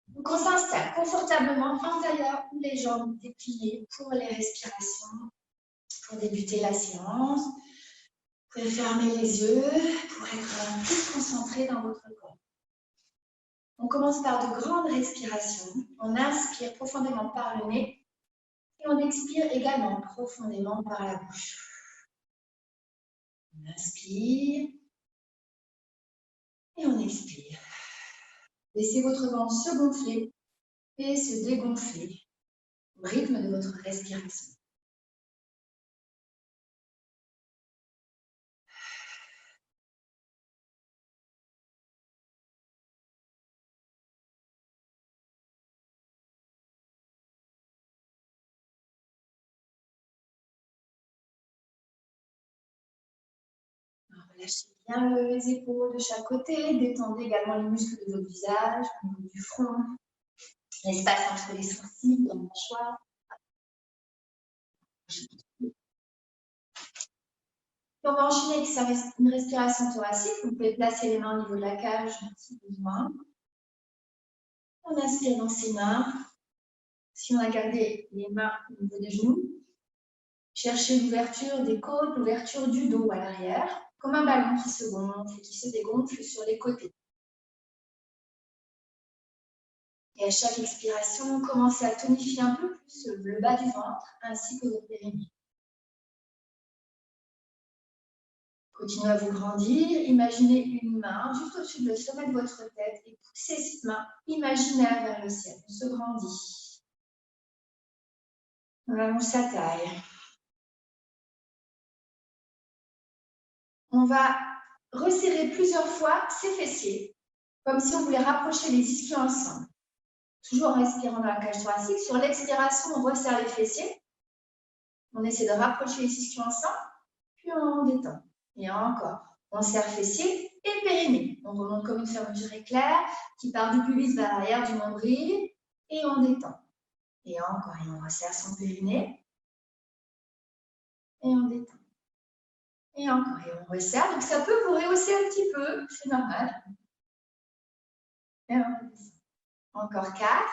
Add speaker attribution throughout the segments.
Speaker 1: Donc, on s'installe confortablement en tailleur ou les jambes dépliées pour les respirations. Pour débuter la séance, vous pouvez fermer les yeux pour être plus concentré dans votre corps. On commence par de grandes respirations. On inspire profondément par le nez et on expire également profondément par la bouche. On inspire et on expire. Laissez votre ventre se gonfler et se dégonfler au rythme de votre respiration. Relâchez bien les épaules de chaque côté, détendez également les muscles de votre visage, au niveau du front, l'espace entre les sourcils, la mâchoire. On va enchaîner avec une respiration thoracique. Vous pouvez placer les mains au niveau de la cage si besoin. On inspire dans ses mains. Si on a gardé les mains au niveau des genoux, cherchez l'ouverture des côtes, l'ouverture du dos à l'arrière, comme un ballon qui se gonfle et qui se dégonfle sur les côtés. Et à chaque expiration, commencez à tonifier un peu plus le bas du ventre ainsi que votre périnée. Continuez à vous grandir. Imaginez une main juste au-dessus du sommet de votre tête et poussez cette main imaginaire vers le ciel. On se grandit. On allonge sa taille. On va resserrer plusieurs fois ses fessiers, comme si on voulait rapprocher les ischions ensemble. Toujours en respirant dans la cage thoracique. Sur l'expiration, on resserre les fessiers. On essaie de rapprocher les ischions ensemble, puis on détend. Et encore. On serre fessiers et périnée. On remonte comme une fermeture éclair qui part du pubis vers l'arrière du nombril et on détend. Et encore, et on resserre son périnée et on détend. Et encore, et on resserre. Donc ça peut vous rehausser un petit peu, c'est normal. Et on redescend. Encore 4,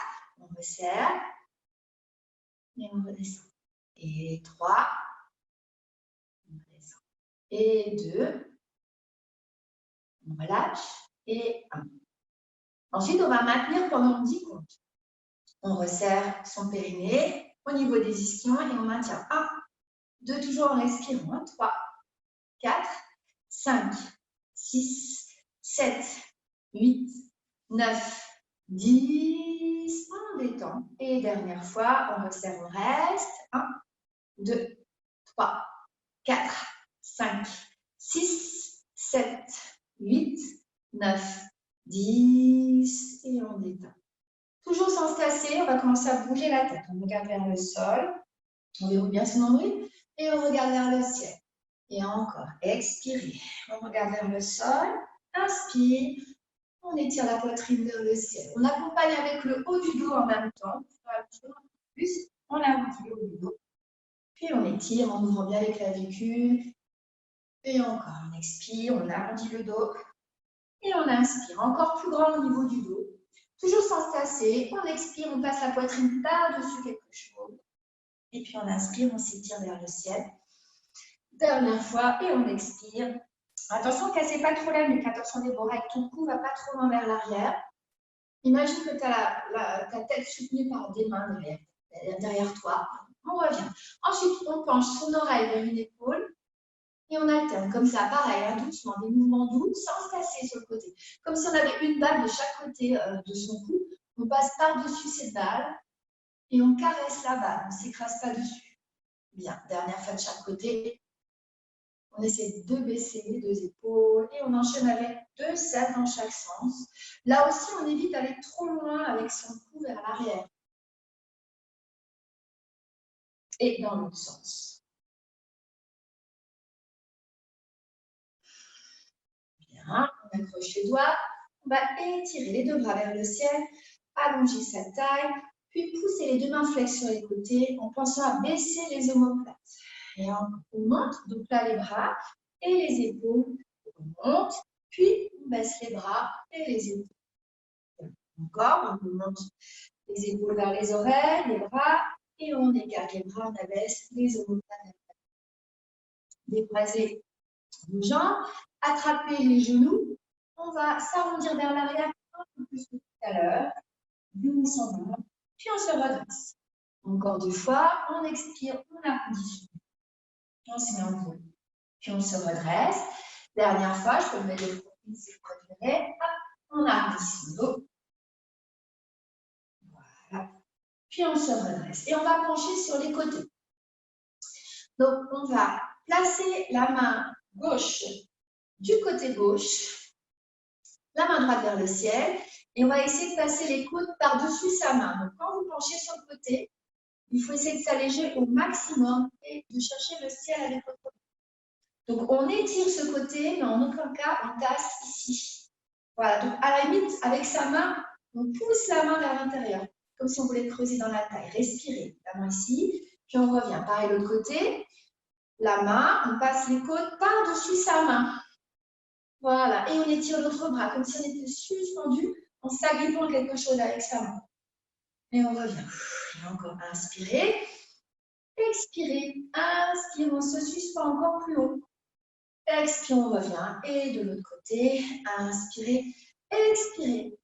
Speaker 1: on resserre et on redescend. Et 3, on redescend. Et 2, on relâche. Et 1. Ensuite, on va maintenir pendant 10 comptes. On resserre son périnée au niveau des ischions et on maintient 1, 2, toujours en respirant. 3, 4, 5, 6, 7, 8, 9, 10. On détend. Et dernière fois, on resserre, on reste. 1, 2, 3, 4, 5, 6, 7, 8, 9, 10. Et on détend. Toujours sans se tasser, on va commencer à bouger la tête. On regarde vers le sol, on verrouille bien son nombril et on regarde vers le ciel. Et encore, expirez. On regarde vers le sol, inspire, on étire la poitrine vers le ciel. On accompagne avec le haut du dos en même temps. Plus, on arrondit le haut du dos. Puis on étire en ouvrant bien les clavicules. Et encore, on expire, on arrondit le dos. Et on inspire, encore plus grand au niveau du dos. Toujours sans se tasser, on expire, on passe la poitrine par-dessus quelque chose. Et puis on inspire, on s'étire vers le ciel. Dernière fois, et on expire. Attention, cassez pas trop la nuque, attention des bras, ton cou ne va pas trop loin vers l'arrière. Imagine que tu as ta tête soutenue par des mains derrière toi. On revient. Ensuite, on penche son oreille vers une épaule. Et on alterne comme ça, pareil, doucement, des mouvements doux, sans se tasser sur le côté. Comme si on avait une balle de chaque côté de son cou. On passe par-dessus cette balle et on caresse la balle, on ne s'écrase pas dessus. Bien, dernière fois de chaque côté. On essaie de baisser les deux épaules et on enchaîne avec 2 cercles dans chaque sens. Là aussi, on évite d'aller trop loin avec son cou vers l'arrière. Et dans l'autre sens. Bien, on accroche les doigts. On va étirer les 2 bras vers le ciel, allonger sa taille, puis pousser les 2 mains flex sur les côtés en pensant à baisser les omoplates. Et on monte, donc là les bras et les épaules. On monte, puis on baisse les bras et les épaules. Encore, on monte les épaules vers les oreilles, les bras, et on écarte les bras, on abaisse les omoplates. Décroiser vos jambes, attraper les genoux. On va s'arrondir vers l'arrière un peu plus que tout à l'heure. On s'en va, puis on se redresse. Encore 2 fois, on expire, on arrondit. On se met en boule. Puis on se redresse. Dernière fois, je peux me mettre le profil si vous préférez. On arrondit son dos. Voilà. Puis on se redresse. Et on va pencher sur les côtés. Donc, on va placer la main gauche du côté gauche, la main droite vers le ciel, et on va essayer de passer les coudes par-dessus sa main. Donc, quand vous penchez sur le côté, il faut essayer de s'alléger au maximum et de chercher le ciel avec votre main. Donc, on étire ce côté, mais en aucun cas, on tasse ici. Voilà, donc à la limite, avec sa main, on pousse la main vers l'intérieur, comme si on voulait creuser dans la taille. Respirez, la main ici, puis on revient. Pareil, l'autre côté, la main, on passe les côtes par-dessus sa main. Voilà, et on étire l'autre bras, comme si on était suspendu en s'agrippant quelque chose avec sa main. Et on revient. Et encore, inspirez. Expirez. Inspire, on se suspend encore plus haut. Expire, on revient. Et de l'autre côté, inspirez. Expirez.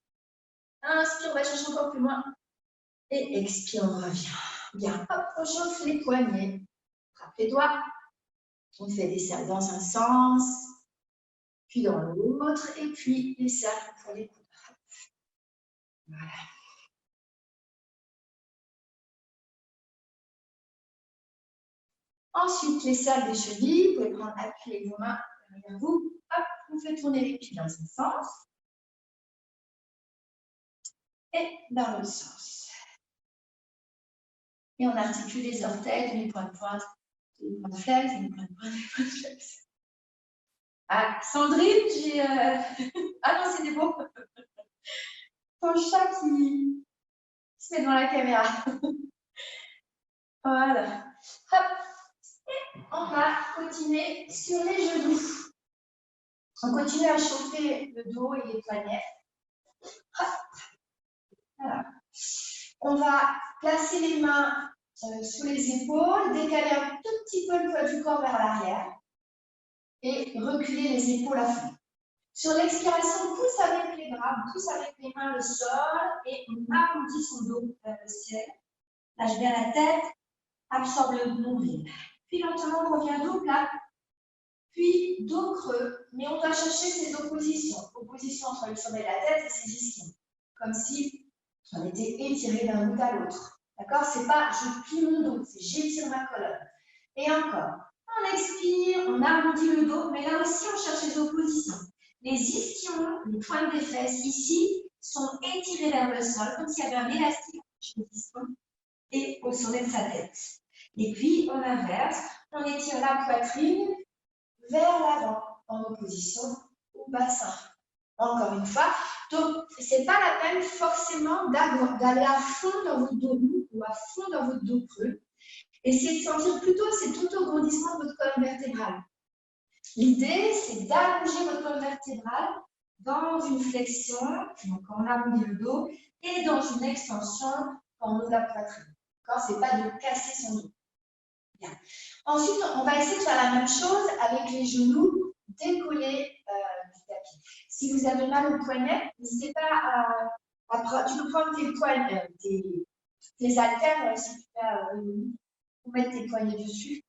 Speaker 1: Inspire, on va chercher encore plus loin. Et expire, on revient. Bien, hop, on chauffe les poignets. Frappe les doigts. On fait des cercles dans un sens, puis dans l'autre, et puis les cercles pour les coudes. Voilà. Ensuite, les cercles des chevilles, vous pouvez prendre appui avec vos mains derrière vous. Hop, on fait tourner les pieds dans un sens. Et dans l'autre sens. Et on articule les orteils, les points de pointe, les points de flex, les points de pointe, les points de flex. Ah, Sandrine, j'ai... Ah non, c'est des beaux. Ton chat qui se met devant la caméra. Voilà. Hop. Et on va continuer sur les genoux. On continue à chauffer le dos et les poignets. Hop. Voilà. On va placer les mains sous les épaules, décaler un tout petit peu le poids du corps vers l'arrière et reculer les épaules à fond. Sur l'expiration, on pousse avec les bras, on pousse avec les mains le sol et on arrondit son dos vers le ciel. Lâche bien la tête, absorbe le nombril. Puis lentement, on revient dos plat, puis dos creux, mais on doit chercher ces oppositions. Opposition entre le sommet de la tête et ses ischions. Comme si on était étiré d'un bout à l'autre. D'accord? C'est pas je plie mon dos, c'est j'étire ma colonne. Et encore, on expire, on arrondit le dos, mais là aussi on cherche les oppositions. Les ischions, les pointes des fesses ici, sont étirés vers le sol, comme s'il y avait un élastique chez l'ischion et au sommet de sa tête. Et puis on inverse, on étire la poitrine vers l'avant, en opposition au bassin. Encore une fois, donc ce n'est pas la peine forcément d'aller à fond dans votre dos mou ou à fond dans votre dos creux. Essayez de sentir plutôt cet auto-grandissement de votre colonne vertébrale. L'idée, c'est d'allonger votre colonne vertébrale dans une flexion, donc on arrondit le dos, et dans une extension quand on ouvre la poitrine. Ce n'est pas de casser son dos. Bien. Ensuite, on va essayer de faire la même chose avec les genoux décollés du tapis. Si vous avez mal au poignet, n'hésitez pas tu peux prendre tes poignets, tes haltères, si tu peux mettre tes poignets dessus,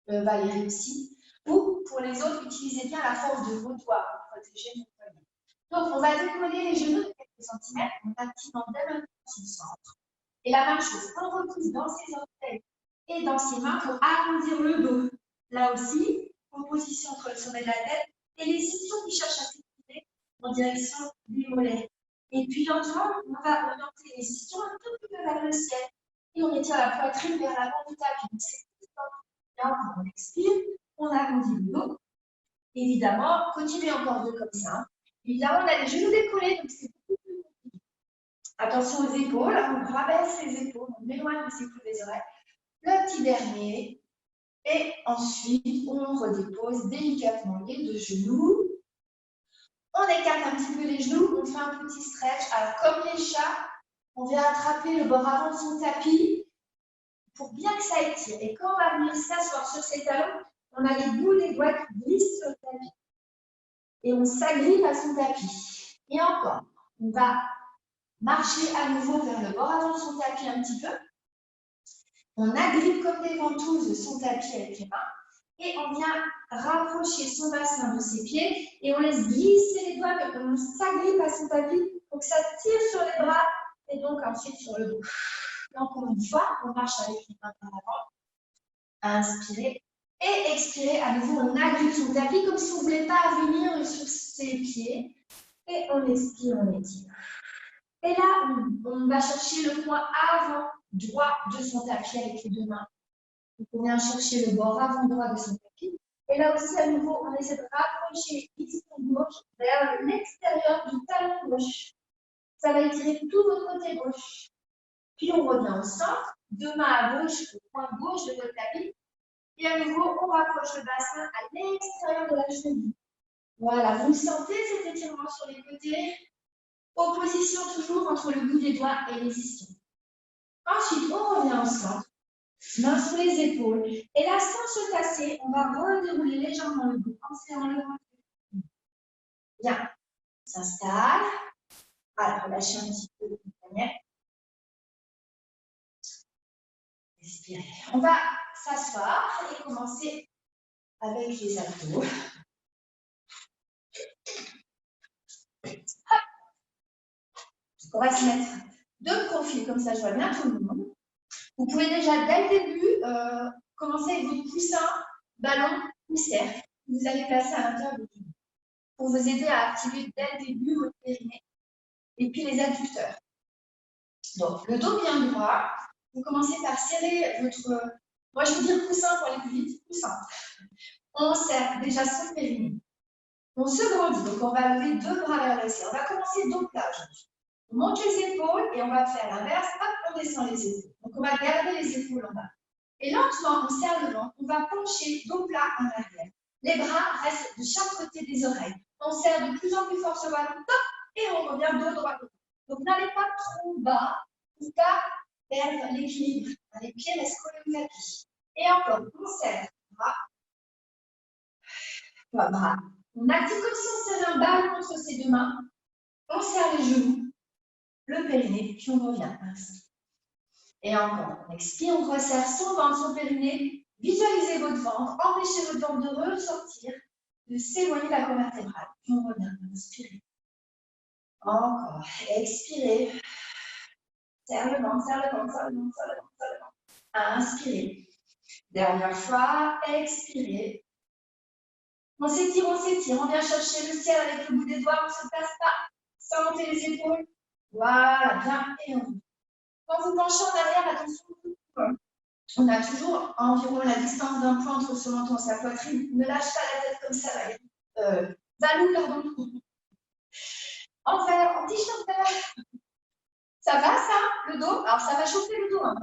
Speaker 1: Valérie aussi. Ou pour les autres, utilisez bien la force de vos doigts pour protéger vos poignets. Donc, on va décoller les genoux de quelques centimètres, on activant dès maintenant son centre. Et la même chose, on repousse dans ses orteils et dans ses mains pour arrondir le dos. Là aussi, opposition entre le sommet de la tête et les ischions qui cherchent à s'étirer en direction du mollet. Et puis lentement, on va orienter les ischions un tout petit peu vers le ciel. Et on étire la poitrine vers l'avant du tapis. Là, on expire, on arrondit le dos. Évidemment, continuez encore deux comme ça. Évidemment, on a les genoux décollés, donc c'est beaucoup plus compliqué. Attention aux épaules, on rabaisse les épaules, on éloigne les épaules des oreilles. Le petit dernier. Et ensuite, on redépose délicatement les deux genoux. On écarte un petit peu les genoux, on fait un petit stretch. Alors, comme les chats, on vient attraper le bord avant de son tapis pour bien que ça étire. Et quand on va venir s'asseoir sur ses talons, on a les bouts des doigts qui glissent sur le tapis. Et on s'agrippe à son tapis. Et encore, on va marcher à nouveau vers le bord avant de son tapis un petit peu. On agrippe comme des ventouses son tapis avec les mains. Et on vient rapprocher son bassin de ses pieds et on laisse glisser les doigts, on s'agrippe à son tapis pour que ça tire sur les bras et donc ensuite sur le dos. Et encore une fois, on marche avec les mains par avant. Inspirez et expirez. À nouveau, on agrippe son tapis comme si on ne voulait pas venir sur ses pieds. Et on expire, on étire. Et là, on va chercher le point avant droit de son tapis avec les deux mains. Donc, on vient chercher le bord avant droit de son tapis. Et là aussi, à nouveau, on essaie de rapprocher l'extrême gauche vers l'extérieur du talon gauche. Ça va étirer tout votre côté gauche. Puis on revient au centre, deux mains à gauche, au point gauche de votre tapis. Et à nouveau, on rapproche le bassin à l'extérieur de la cheville. Voilà, vous sentez cet étirement sur les côtés. Opposition toujours entre le bout des doigts et les ischions. Ensuite, on revient au centre. Mains sur les épaules. Et là, sans se tasser, on va redérouler légèrement le dos en serrant le ventre. Bien. S'installe. Alors, relâchez un petit peu le poignet. Respirez. On va s'asseoir et commencer avec les abdos. Hop. On va se mettre de profil, comme ça je vois bien tout le monde. Vous pouvez déjà, dès le début, commencer avec votre coussin, ballon ou cercle. Vous allez placer à l'intérieur de vous pour vous aider à activer dès le début votre périnée et puis les adducteurs. Donc, le dos bien droit. Vous commencez par serrer votre... Moi, je veux dire coussin pour aller plus vite. Coussin. On serre déjà son périnée. On se grandit. Donc, on va lever deux bras vers le ciel. On va commencer dos plat aujourd'hui. On monte les épaules et on va faire l'inverse. Hop, on descend les épaules. Donc, on va garder les épaules en bas. Et lentement, on serre le ventre. On va pencher dos plat en arrière. Les bras restent de chaque côté des oreilles. On serre de plus en plus fort sur le ballon. Et on revient dos droit. Donc, n'allez pas trop bas pour ne pas perdre l'équilibre. Les pieds restent collés au tapis. Et encore, on serre bras. Bras. On active comme si on serrait un ballon entre ses deux mains. On serre les genoux, le périnée, puis on revient. Ainsi. Et encore, on expire, on resserre son ventre, son périnée. Visualisez votre ventre, empêchez votre ventre de ressortir, de s'éloigner de la colonne vertébrale. Puis on revient. Inspirez. Encore. Expirez. Serre le ventre, serre le ventre, serre le ventre, serre le ventre, serre le ventre. Inspirez. Dernière fois, expirez. On s'étire, on vient chercher le ciel avec le bout des doigts, on ne se place pas, sans monter les épaules. Voilà, bien, et on revient. Quand vous penchez en arrière, attention, on a toujours environ la distance d'un point entre son menton et sa poitrine. Ne lâche pas la tête comme ça, Valou, pardon. En vert, en t-shirt vert. Ça va, ça, le dos? Alors, ça va chauffer le dos, hein,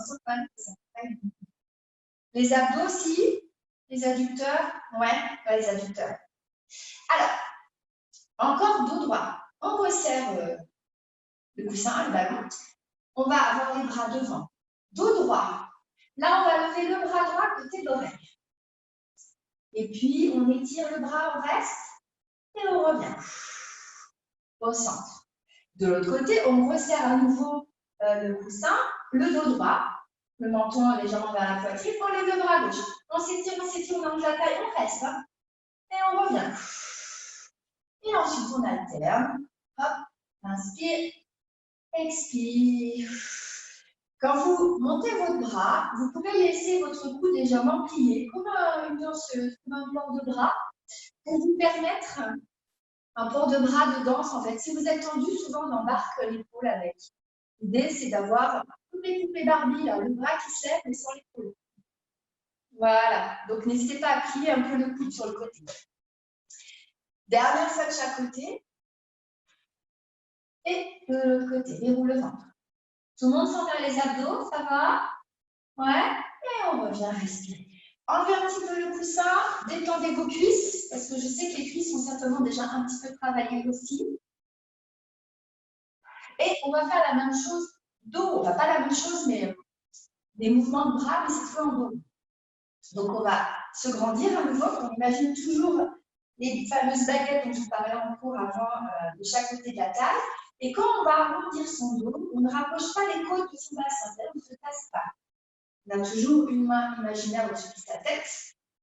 Speaker 1: les abdos aussi, les adducteurs, ouais, les adducteurs. Alors, encore dos droit. On resserre le coussin, le ballon. On va avoir les bras devant. Dos droit. Là, on va lever le bras droit côté d'oreille. Et puis, on étire le bras, on reste. Et on revient au centre. De l'autre côté, on resserre à nouveau le coussin, le dos droit, le menton légèrement vers la poitrine, on lève le bras gauche. On s'étire, on allonge la taille, on reste. Hein, et on revient. Et ensuite, on alterne. Hop, inspire, expire. Quand vous montez votre bras, vous pouvez laisser votre cou légèrement plié, comme une danseuse, comme un port de bras, pour vous permettre un port de bras de danse. En fait, si vous êtes tendu, souvent on embarque l'épaule avec. L'idée, c'est d'avoir un coupé Barbie, là, le bras qui se lève, mais sans l'épaule. Voilà. Donc, n'hésitez pas à plier un peu le coude sur le côté. Dernière fois de chaque côté. Et de l'autre côté, déroule le ventre. Tout le monde sent vers les abdos, ça va? Ouais. Et on revient respirer. Enlevez un petit peu le coussin, détendez vos cuisses, parce que je sais que les cuisses sont certainement déjà un petit peu travaillées aussi. Et on va faire la même chose dos, enfin pas la même chose, mais des mouvements de bras, mais cette fois en dos. Donc on va se grandir à nouveau, on imagine toujours les fameuses baguettes dont je vous parlais en cours avant de chaque côté de la taille. Et quand on va arrondir son dos, on ne rapproche pas les côtes de son bassin, c'est-à-dire qu'on ne se tasse pas. On a toujours une main imaginaire au-dessus de sa tête.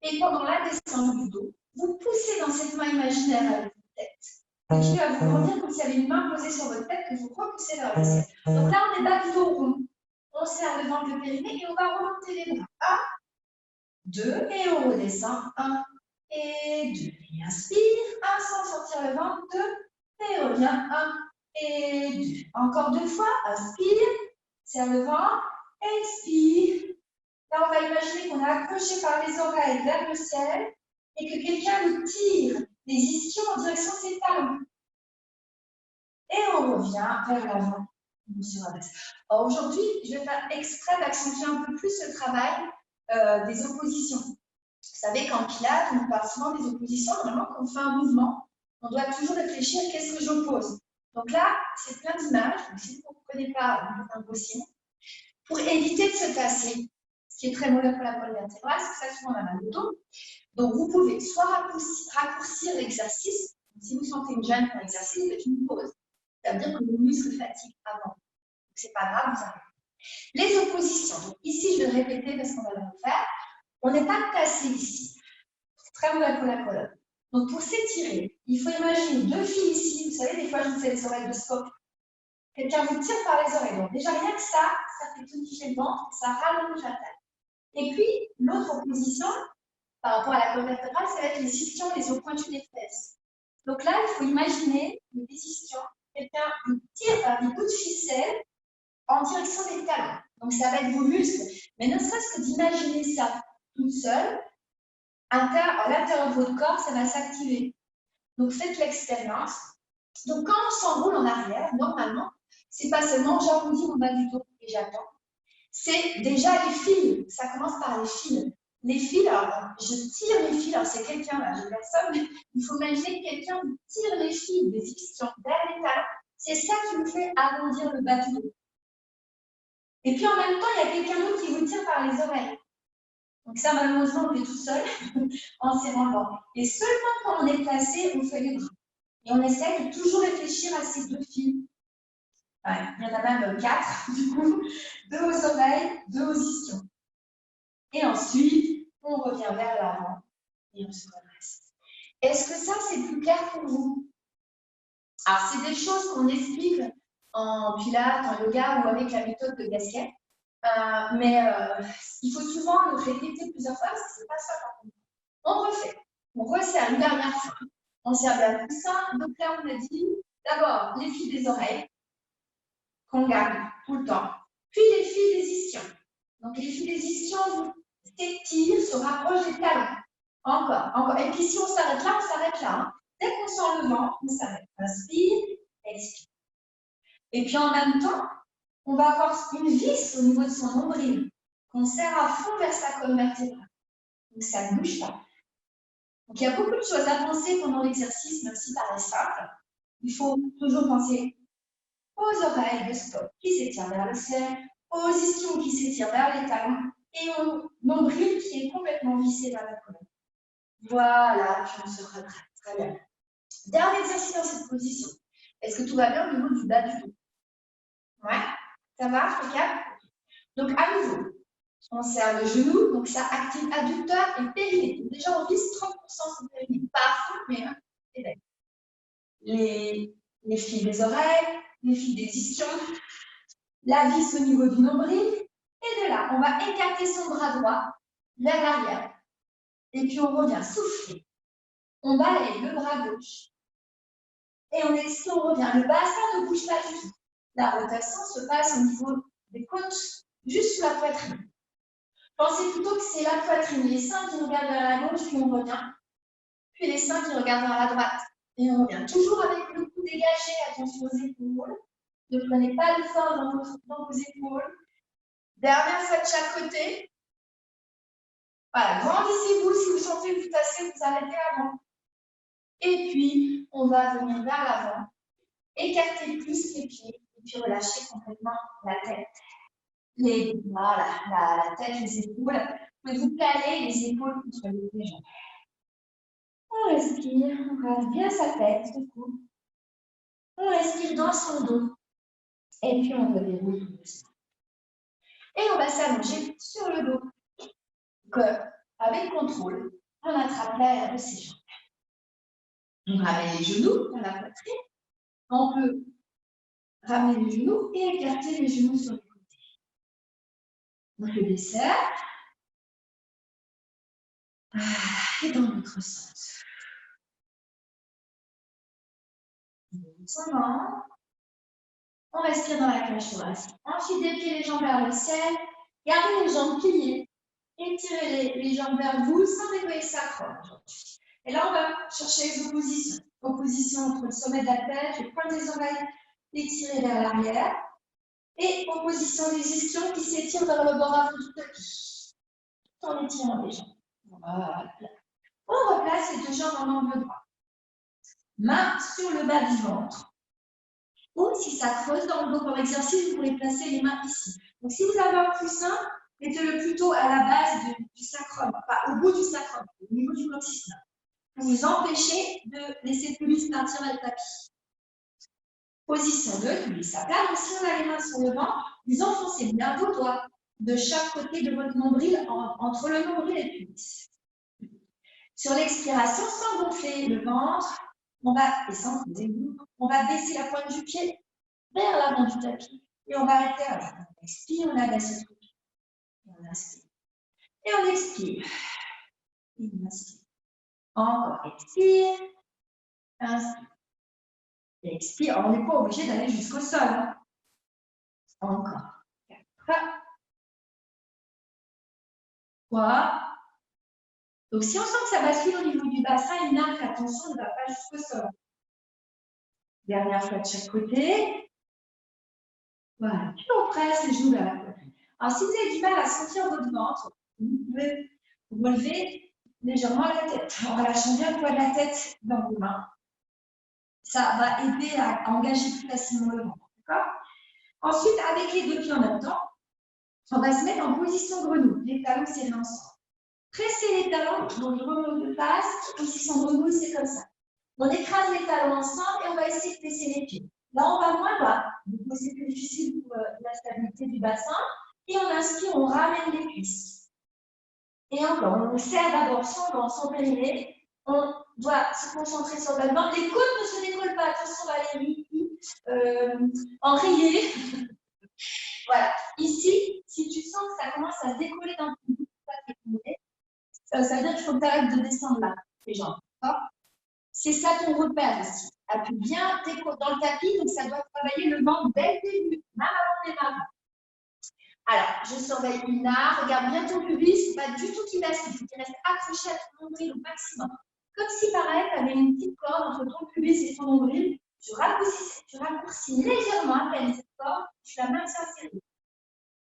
Speaker 1: Et pendant la descente du dos, vous poussez dans cette main imaginaire avec votre tête. Continuez à vous grandir comme s'il y avait une main posée sur votre tête que vous repoussez vers le ciel. Donc là, on est bas du dos rond. On serre le ventre, le périnée et on va remonter les bras. 1, 2 et on redescend. 1 et 2. Et inspire. 1 sans sortir le ventre. 2 et revient. 1 et 2. Encore 2 fois. Inspire. Serre le ventre. Expire. Là, on va imaginer qu'on est accroché par les oreilles vers le ciel et que quelqu'un nous tire les ischions en direction de ses talons. Et on revient vers l'avant. On se rabaisse. Aujourd'hui, je vais faire exprès d'accentuer un peu plus le travail des oppositions. Vous savez qu'en pilates, on parle souvent des oppositions. Normalement, quand on fait un mouvement, on doit toujours réfléchir à qu'est-ce que j'oppose. Donc là, c'est plein d'images. Si vous ne comprenez pas, vous faites un possible. Pour éviter de se tasser, ce qui est très mauvais pour la colonne vertébrale, c'est que ça souvent on a mal au dos. Donc vous pouvez soit raccourcir l'exercice. Si vous sentez une gêne pour l'exercice, faites une pause. Ça veut dire que vos muscles fatiguent avant. Ce n'est pas grave, vous arrêtez. Les oppositions. Donc ici, je vais le répéter parce qu'on va le faire. On n'est pas tassé ici. C'est très mauvais pour la colonne. Donc pour s'étirer, il faut imaginer 2 fils ici. Vous savez, des fois, je vous fais les oreilles de Spock. Quelqu'un vous tire par les oreilles. Donc déjà, rien que ça fait tonifier le ventre, ça rallonge la taille. Et puis, l'autre opposition, par rapport à la colonne vertébrale, ça va être les ischions, les os pointus des fesses. Donc là, il faut imaginer des ischions. Quelqu'un vous tire par des bouts de ficelle en direction des talons. Donc ça va être vos muscles. Mais ne serait-ce que d'imaginer ça toute seule, à l'intérieur de votre corps, ça va s'activer. Donc faites l'expérience. Donc quand on s'enroule en arrière, normalement, c'est pas seulement j'arrondis mon bas du dos et j'attends. C'est déjà les fils. Ça commence par les fils. Les fils, alors je tire les fils. Alors c'est quelqu'un là, je personne, mais il faut imaginer que quelqu'un tire les fils des ischions vers les talons. C'est ça qui vous fait arrondir le bas du dos. Et puis en même temps, il y a quelqu'un d'autre qui vous tire par les oreilles. Donc ça, malheureusement, on fait tout seul en serrant le ventre. Et seulement quand on est placé, on fait les bras. Et on essaie de toujours réfléchir à ces 2 fils. Ouais, il y en a même 4, du coup. 2 aux oreilles, 2 aux ischions. Et ensuite, on revient vers l'avant et on se redresse. Est-ce que ça, c'est plus clair pour vous? Alors, c'est des choses qu'on explique en pilates, en yoga ou avec la méthode de Gasquet. Mais il faut souvent le répéter plusieurs fois parce que ce n'est pas ça. On refait. On resserre une dernière fois. On serre bien le coussin. Donc là, on a dit d'abord les fils des oreilles qu'on garde tout le temps. Puis les fils des ischions. Donc les fils des ischions s'étirent, se rapprochent des talons. Encore, encore. Et puis si on s'arrête là, on s'arrête là. Hein. Dès qu'on sent le vent, on s'arrête. Inspire, expire. Et puis en même temps, on va avoir une vis au niveau de son nombril qu'on serre à fond vers sa colonne vertébrale. Donc ça ne bouge pas. Donc il y a beaucoup de choses à penser pendant l'exercice, même si ça reste simple. Il faut toujours penser aux oreilles de Spock qui s'étirent vers le ciel, aux ischions qui s'étirent vers les talons et au nombril qui est complètement vissé vers la colonne. Voilà, puis on se retraite. Très bien. Dernier exercice dans cette position. Est-ce que tout va bien au niveau du bas du dos? Ouais, ça va, regarde. Donc à nouveau, on serre le genou, donc ça active adducteur et périnée. Donc, déjà, on vise 30% sur le périnée. Pas à fond, mais c'est bien. Les fils des oreilles, les fils des ischions, la vis au niveau du nombril. Et de là, on va écarter son bras droit vers l'arrière. Et puis, on revient souffler. On balaye le bras gauche. Et on expire, on revient. Le bassin ne bouge pas du tout. La rotation se passe au niveau des côtes, juste sous la poitrine. Pensez plutôt que c'est la poitrine, les seins qui regardent vers la gauche, puis on revient. Puis les seins qui regardent vers la droite. Et on revient. Toujours avec le cou dégagé, attention aux épaules. Ne prenez pas l'effort dans vos épaules. Dernière fois de chaque côté. Voilà, grandissez-vous. Si vous sentez que vous tassez, vous arrêtez avant. Et puis, on va venir vers l'avant. Écartez plus les pieds. Et puis, relâchez complètement la tête. Voilà, la tête, les épaules. Vous pouvez vous caler les épaules contre les jambes. On respire, on rase bien sa tête, du coup. On respire dans son dos. Et puis, on redéroule tout doucement. Et on va s'allonger sur le dos. Donc, avec contrôle, on attrape l'air de ses jambes. On ramène les genoux dans la poitrine. On peut ramener les genoux et écarter les genoux sur les côtés. Donc, le dessert. Et dans l'autre sens. Doucement. On respire dans la cage thoracique. Ensuite, dépliez les jambes vers le ciel. Gardez les jambes pliées. Étirez les jambes vers vous sans déployer le sacrum. Et là, on va chercher les oppositions. Opposition entre le sommet de la tête, les pointes des oreilles étirées vers l'arrière. Et opposition des ischions qui s'étirent vers le bord avant du tapis. Tout en étirant les jambes. Voilà. On replace les deux jambes en angle droit. Main sur le bas du ventre. Ou si ça creuse dans le dos comme exercice, vous pourrez placer les mains ici. Donc si vous avez un coussin, mettez-le plutôt à la base du sacrum, pas au bout du sacrum, au niveau du coccyx. Pour vous empêcher de laisser le pubis partir vers le tapis. Position 2, pubis à plat. Donc si on a les mains sur le ventre, vous enfoncez bien vos doigts de chaque côté de votre nombril, entre le nombril et le pubis. Sur l'expiration, sans gonfler le ventre, on va, et sans creuser, on va baisser la pointe du pied vers l'avant du tapis. Et on va arrêter à là. On expire, on abaisse le pied. Et on inspire. Et on expire. Et on inspire. Encore, expire. Inspire. Et expire. Alors, on n'est pas obligé d'aller jusqu'au sol. Hein. Encore. 4. 3. Donc, si on sent que ça bascule au niveau du bassin, il marque, attention, on ne va pas jusqu'au sol. Dernière fois de chaque côté. Voilà. Puis on presse les genoux vers la poitrine. Alors, si vous avez du mal à sentir votre ventre, vous pouvez relever légèrement la tête en relâchant bien le poids de la tête dans vos mains. Ça va aider à engager plus facilement le ventre. Ensuite, avec les deux pieds en même temps, on va se mettre en position grenouille, les talons serrés ensemble. Pressez les talons, donc je remonte de face, position grenouille, c'est comme ça. On écrase les talons ensemble et on va essayer de baisser les pieds. Là, on va moins bas, donc c'est plus difficile pour la stabilité du bassin. Et on inspire, on ramène les cuisses. Et encore, on serre d'abord son périnée. On doit se concentrer sur le bas. Les côtes ne se décollent pas. Attention, Valérie, enrayer. Voilà. Ici, si tu sens que ça commence à se décoller dans ton bout, ça veut dire qu'il faut que tu arrêtes de descendre là, les jambes. C'est ça ton repère aussi. Appuie bien tes côtes dans le tapis, donc ça doit travailler le ventre dès le début, même avant de démarrer. Alors, je surveille Ina, regarde bien ton pubis, pas du tout qu'il bascule, il faut qu'il reste accroché à ton nombril au maximum. Comme si pareil, tu avais une petite corde entre ton pubis et ton nombril, tu raccourcis légèrement à peine cette corde, tu la maintiens serrée.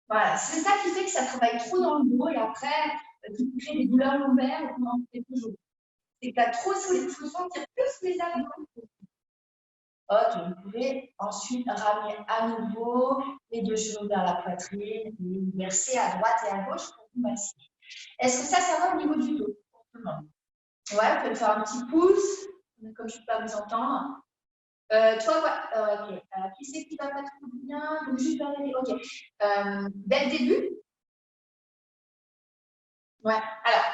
Speaker 1: Voilà, c'est ça qui fait que ça travaille trop dans le dos et après, tu crées des douleurs lombaires et qu'on en fait toujours. C'est que tu as trop solide, il faut sentir plus les abdos. Vous pouvez ensuite ramener à nouveau les deux genoux vers la poitrine et verser à droite et à gauche pour vous masser. Est-ce que ça va au niveau du dos pour tout le monde? Ouais, vous pouvez faire un petit pouce, comme je ne peux pas vous entendre. Toi, ok. Qui c'est qui va pas trop bien? Donc, juste vers les... Ok. Dès le début? Ouais. Alors,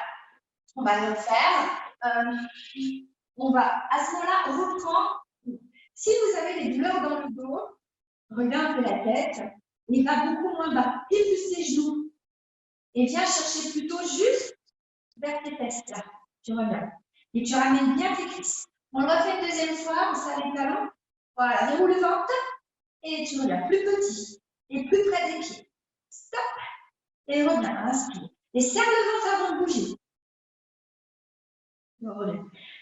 Speaker 1: on va le faire. On va, à ce moment-là, reprendre. Si vous avez des douleurs dans le dos, regarde la tête, il va beaucoup moins bas. Plie plus les genoux et viens chercher plutôt juste vers tes fesses là. Tu regardes. Et tu ramènes bien tes cuisses. On le refait une deuxième fois, on serre les talons. Voilà, déroule le ventre et tu regardes plus petit et plus près des pieds. Stop. Et reviens, inspire. Et serre le ventre avant de bouger.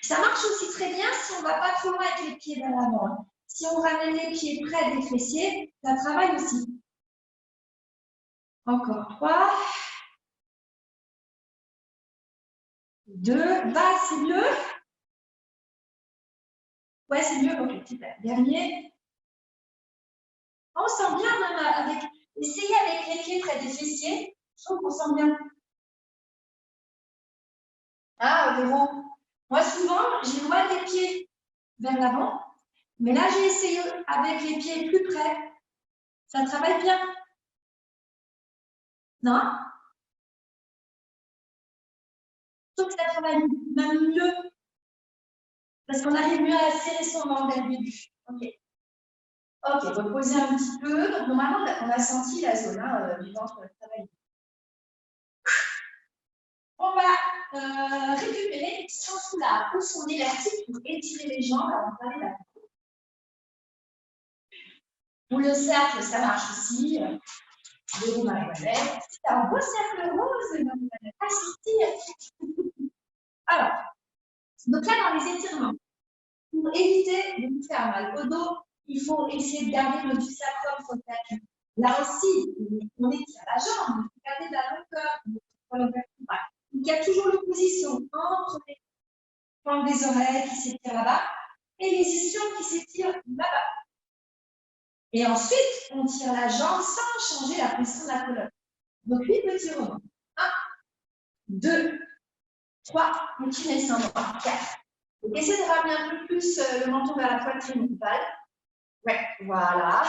Speaker 1: Ça marche aussi très bien si on ne va pas trop loin avec les pieds vers l'avant. Si on ramène les pieds près des fessiers, ça travaille aussi. Encore 3. 2, va, c'est mieux. Ouais, c'est mieux, ok, super. Dernier. On sent bien même avec, essayez avec les pieds près des fessiers, je trouve qu'on sent bien. Ah, Véro, moi souvent, j'éloigne les pieds vers l'avant, mais là j'ai essayé avec les pieds plus près, ça travaille bien. Non? Je trouve que ça travaille même mieux, parce qu'on arrive mieux à serrer son ventre dès le début. Ok. Ok, reposez un petit peu. Donc normalement, on a senti la zone du ventre travailler. On va récupérer son foulard ou son élastique pour étirer les jambes avant d'aller là. Pour le cercle, ça marche aussi. De vous, Marie-Madeleine. C'est un beau cercle rose, Marie-Madeleine. Assorti. Alors, donc là, dans les étirements, pour éviter de vous faire mal au dos, il faut essayer de garder le sacrum sur le tapis. Là aussi, on étire la jambe, il faut garder de la longueur. Donc, il y a toujours l'opposition entre les pointes des oreilles qui s'étirent là-bas et les ischions qui s'étirent là-bas. Et ensuite, on tire la jambe sans changer la position de la colonne. Donc, 8 petits ronds. 1, 2, 3, continuez sans moi. 4. Donc, essayez de ramener un peu plus le menton vers la poitrine ovale. Ouais, voilà.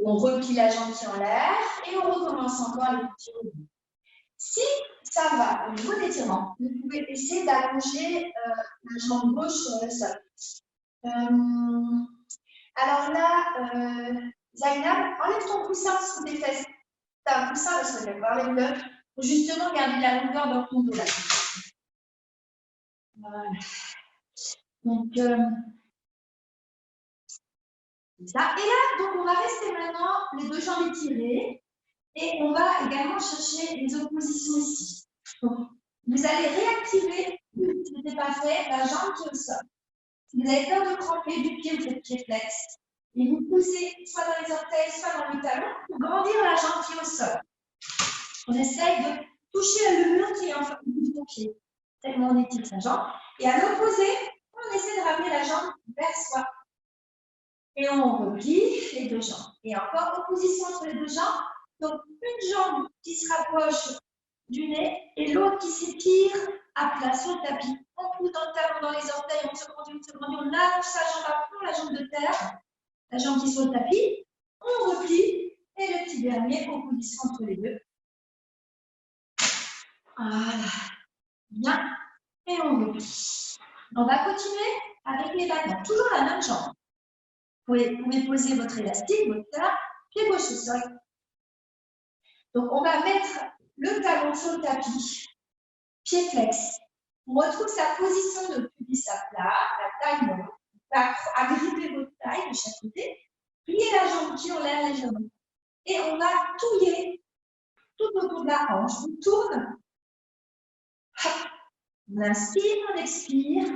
Speaker 1: On replie la jambe qui est en l'air et on recommence encore les petits ronds. Si ça va au niveau des étirement, vous pouvez essayer d'allonger la jambe gauche sur le sol. Alors là, Zainab, enlève ton coussin sous tes fesses. Tu as un coussin le sol, enlève-le pour justement garder la longueur dans ton dos. Là. Voilà. Donc, ça. Et là, donc on va rester maintenant les deux jambes étirées et on va également chercher les oppositions ici. Donc, vous allez réactiver, si ce n'était pas fait, la jambe qui est au sol. Si vous avez peur de cramper du pied, vous faites pied flex. Et vous poussez soit dans les orteils, soit dans le talon pour grandir la jambe qui est au sol. On essaye de toucher le mur qui est en face du ton pied. Tellement on étire sa jambe. Et à l'opposé, on essaie de ramener la jambe vers soi. Et on replie les deux jambes. Et encore opposition entre les deux jambes. Donc, une jambe qui se rapproche du nez et l'autre qui s'étire à plat sur le tapis. On pousse dans le talon, dans les orteils, on se grandit, on allonge sa jambe à fond, la jambe de terre, la jambe qui est sur le tapis. On replie et le petit dernier, opposition entre les deux. Voilà. Bien. Et on replie. On va continuer avec les battements. Toujours la même jambe. Vous pouvez poser votre élastique, votre terre, pied gauche au sol. Donc, on va mettre le talon sur le tapis, pied flex. On retrouve sa position de pubis à plat, la taille monte. On va agripper votre taille de chaque côté, plier la jambe qui en l'air légèrement. Et on va touiller tout autour de la hanche. On tourne. On inspire, on expire.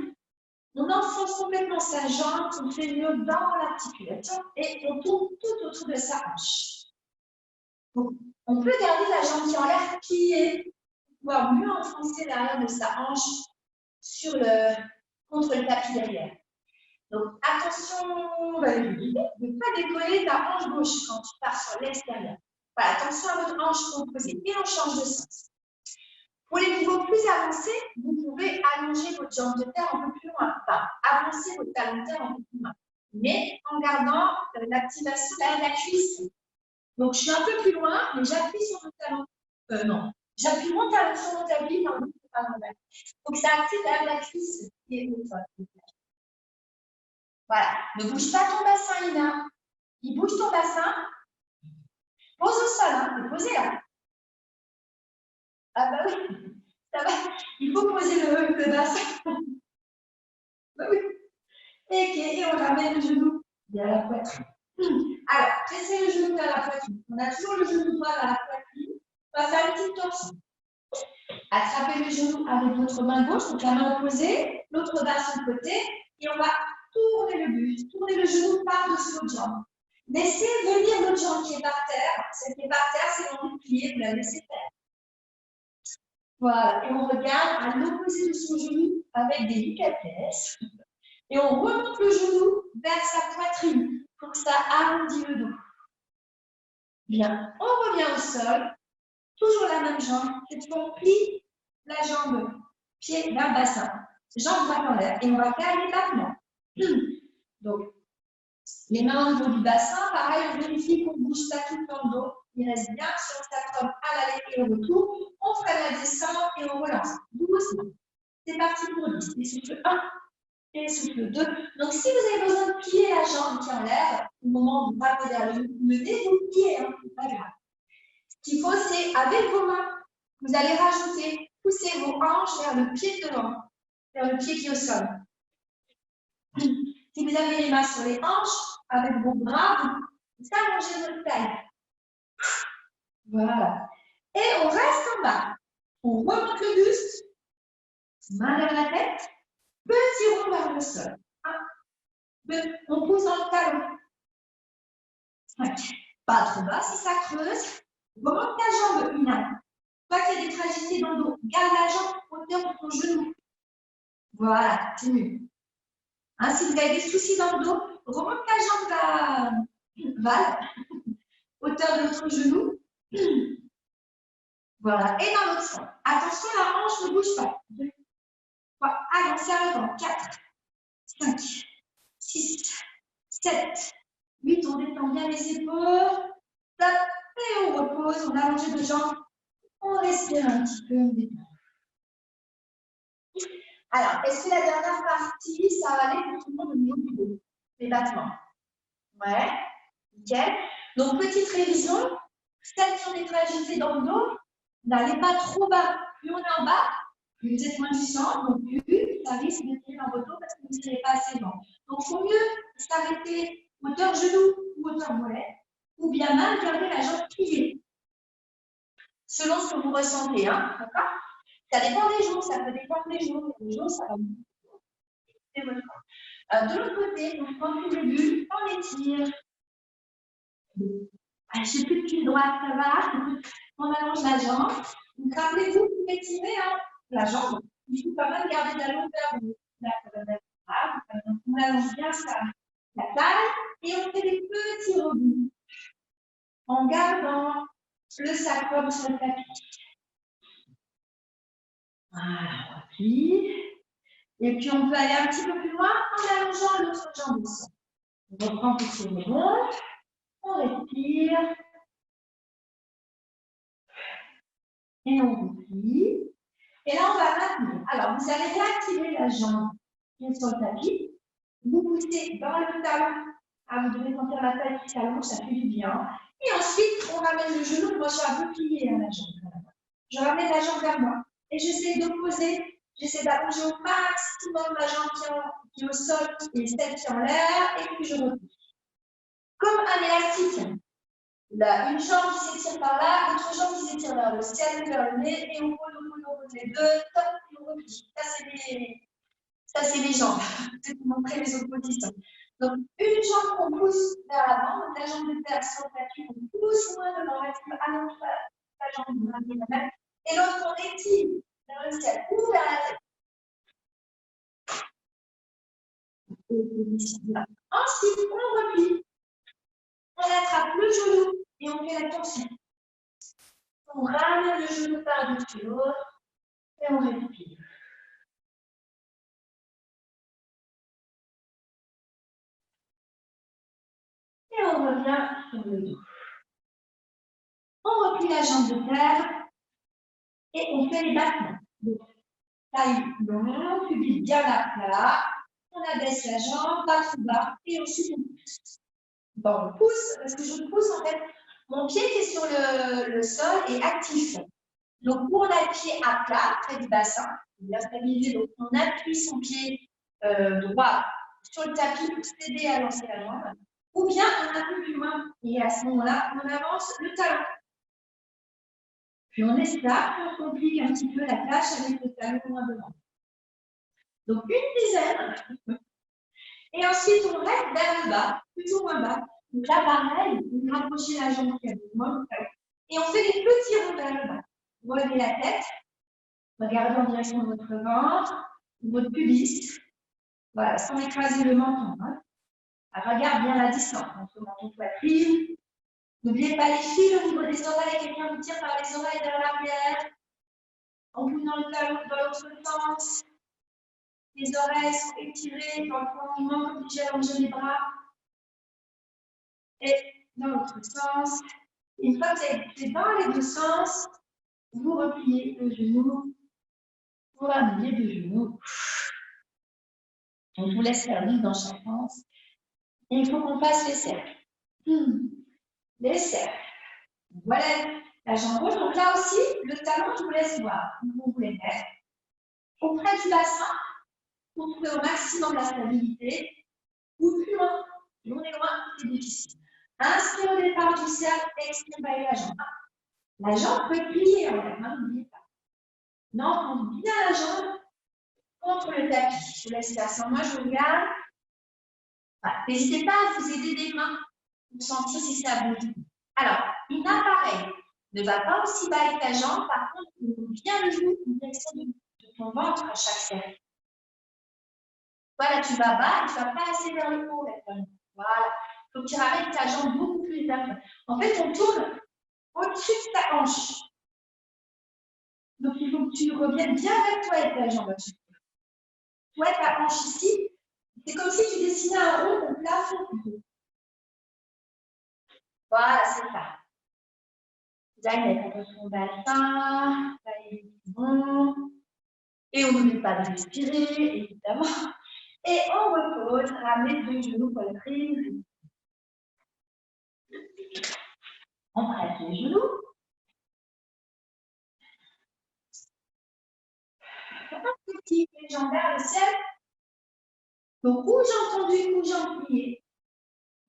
Speaker 1: On enfonce complètement sa jambe, on fait le nœud dans l'articulation et on tourne tout autour de sa hanche. Donc, on peut garder la jambe qui est en l'air pliée pour pouvoir mieux enfoncer l'arrière de sa hanche contre le tapis derrière. Donc, attention de ne pas décoller ta hanche gauche quand tu pars sur l'extérieur. Voilà, attention à votre hanche composée et on change de sens. Pour les niveaux plus avancés, vous pouvez allonger votre jambe de terre un peu plus loin, enfin, avancer votre talon de terre un peu plus loin, mais en gardant l'activation de la cuisse. Donc, je suis un peu plus loin, mais j'appuie sur mon talon. Non, j'appuie mon talon sur mon tapis, non, c'est pas normal. Donc, ça active la cuisse qui est au sol. Voilà, ne bouge pas ton bassin, Ina. Il bouge ton bassin. Pose au sol, hein, posez là. Ah bah oui, ça va. Il faut poser le bassin. Bah oui. Et on ramène le genou vers la poitrine. Alors, pressez le genou vers la poitrine. On a toujours le genou droit vers la poitrine. On va faire une petite torsion. Attrapez le genou avec votre main gauche, donc la main opposée, l'autre main sur le côté, et on va tourner le buste, tourner le genou par-dessus l'autre jambe. Laissez venir l'autre jambe qui est par terre. Celle qui est par terre, c'est l'envie de plier, vous la laissez faire. Voilà, et on regarde à l'opposé de son genou avec délicatesse. Et on remonte le genou vers sa poitrine pour que ça arrondit le dos. Bien, on revient au sol, toujours la même jambe. Cette fois, on plie la jambe, pied vers le bassin, jambe droite en l'air, et on va faire les battements. Donc, les mains au niveau du bassin, pareil, on vérifie qu'on ne bouge pas tout dans le dos. Il reste bien sur le sacrum à l'aller et au retour. On freine la descente et on relance. Doucement. C'est parti pour 10. Et souffle 1 et souffle 2. Donc, si vous avez besoin de plier la jambe qui est en l'air, au moment où vous rappelez vers le nez, vous pliez, hein, c'est pas grave. Ce qu'il faut, c'est avec vos mains, vous allez rajouter, pousser vos hanches vers le pied devant, vers le pied qui est au sol. Si vous avez les mains sur les hanches, avec vos bras, vous allongez votre taille. Voilà. Et on reste en bas. On remonte le buste, main vers la tête, petit rond vers le sol. 1, 2, on pousse dans le talon. 5. Pas trop bas si ça creuse. Remonte ta jambe, Ina. Toi qui as des fragilités dans le dos, garde la jambe hauteur de ton genou. Voilà, c'est mieux. Hein, si vous avez des soucis dans le dos, remonte ta jambe vers hauteur de votre genou. Voilà, et dans l'autre sens. Attention, la hanche ne bouge pas. 2, 3, avancez à l'avant. 4, 5, 6, 7, 8, on détend bien les épaules. Top, et on repose, on allonge les jambes. On respire un petit peu, on détend. Alors, est-ce que la dernière partie, ça va aller pour tout le monde au niveau du dos? Les battements. Ouais, nickel. Donc, petite révision. Celles qui ont des fragilités dans le dos, n'allez pas trop bas. Plus on est en bas, plus vous êtes moins du sang, donc plus ça risque de tirer dans votre dos parce que vous ne serez pas assez lent. Donc, il faut mieux s'arrêter hauteur genou ou hauteur mollet, ou bien mal garder la jambe pliée. Selon ce que vous ressentez, hein, d'accord? Ça dépend des jours, ça peut dépendre des jours. Les jours, ça va c'est votre corps. De l'autre côté, on prend le début, on étire. Je ne sais plus de pied droite, ça va. On allonge la jambe. Donc, rappelez-vous, vous pouvez tirer hein, la jambe. Il faut quand même garder la longueur de la colonne. On allonge bien la taille et on fait des petits rebonds en gardant le sacrum sur le tapis. Voilà, on replie. Et puis, on peut aller un petit peu plus loin en allongeant l'autre jambe aussi. On reprend pour ce rebond. On respire. Et on replie. Et là, on va maintenir. Alors, vous allez réactiver la jambe qui est sur le tapis. Vous poussez dans le talon. Ah, vous devez sentir la taille qui s'allonge, ça fait du bien. Et ensuite, on ramène le genou. Moi, je suis un peu pliée à la jambe. Je ramène la jambe vers moi. Et j'essaie d'opposer. J'essaie d'allonger au maximum la jambe qui est au sol et celle qui est en l'air. Et puis, je replie. Comme un élastique. Là, une jambe qui s'étire par là, l'autre jambe qui s'étire vers le ciel, vers le nez, et on roule les deux, top, et on replie. Ça, c'est les jambes. Je vais vous montrer les oppositions. Donc, une jambe qu'on pousse vers l'avant, donc la jambe de terre sur le tapis, on pousse moins devant, allonge la jambe de main, et l'autre on étire vers le ciel ou vers la tête. Ensuite, on replie. On attrape le genou et on fait la tension. On ramène le genou par-dessus l'autre et on respire. Et on revient sur le dos. On replie la jambe de terre et on fait les battements. Donc, taille longue, publie bien à plat. On abaisse la jambe, pas trop bas et ensuite on pousse. Bon, on pousse, parce que je pousse en fait, mon pied qui est sur le sol est actif. Donc, pour on a le pied à plat, près du bassin, bien stabilisé, donc on appuie son pied droit sur le tapis pour s'aider à lancer la jambe. Ou bien on a un peu plus loin, et à ce moment-là, on avance le talon. Puis on espère qu'on complique un petit peu la tâche avec le talon loin devant. Donc, une dizaine. Et ensuite, on reste vers le bas, plutôt moins bas. Donc là, pareil, vous rapprochez la jambe qui est moins. Et on fait des petits ronds vers le bas. Vous relevez la tête. Regardez en direction de votre ventre, votre pubis. Voilà, sans écraser le menton. Hein. Regarde bien la distance entre menton et poitrine. N'oubliez pas les fils au niveau des oreilles. Quelqu'un vous tire par les oreilles vers l'arrière. En bougeant le talon dans l'autre sens. Les oreilles sont étirées dans le prolongement comme si j'allongeais les bras. Et dans l'autre sens. Une fois que vous avez fait dans les deux sens, vous repliez le genou. Vous ramenez le genou. On vous laisse faire vivre dans chaque sens. Et il faut qu'on fasse les cercles. Les cercles. Voilà la jambe gauche. Donc là aussi, le talon, je vous laisse voir où vous voulez mettre. Auprès du bassin, pour trouver au maximum la stabilité. Ou plus loin. Plus on est loin, c'est difficile. Inspire au départ du cercle, expire, baille la jambe. La jambe peut plier en l'air, n'oubliez pas. Non, on bien la jambe contre le tapis. Je vous laisse faire ça. Moi, je regarde. Voilà. N'hésitez pas à vous aider des mains pour sentir si ça bouge. Alors, une appareil ne va pas aussi bas avec ta jambe. Par contre, bien le genou en direction de ton ventre à chaque cercle. Voilà, tu vas bas et tu vas pas assez vers le haut. Voilà. Il faut que tu ramènes ta jambe beaucoup plus vers. En fait, on tourne au-dessus de ta hanche. Donc, il faut que tu reviennes bien vers toi avec ta jambe. Toi, ta hanche ici, c'est comme si tu dessinais un rond au plafond plutôt. Voilà, c'est ça. Là, on retrouve son bassin. Là, il est bon. Et on n'oublie pas de respirer, évidemment. Et on repose, ramener le genou poitrine. On presse les genoux. Un petit les jambes vers le ciel. Donc, où j'ai entendu, où j'ai plié.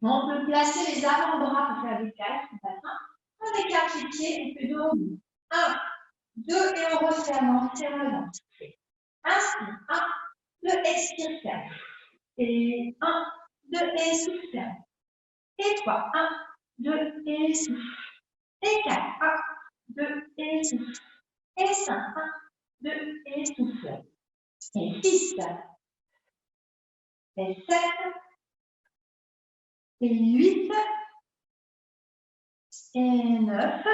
Speaker 1: On peut placer les avant-bras pour faire des calques. On écarte les pieds et puis de haut. 1, 2 et on referme en serrant. Inspire. 1, 2, expire, ferme. Et 1, 2 et souffle, ferme. Et 3, 1, 2 et souffle. Et 4, 1, 2 et souffle. Et 5, 1, 2 et souffle. Et 6, et 7, et 8, et 9,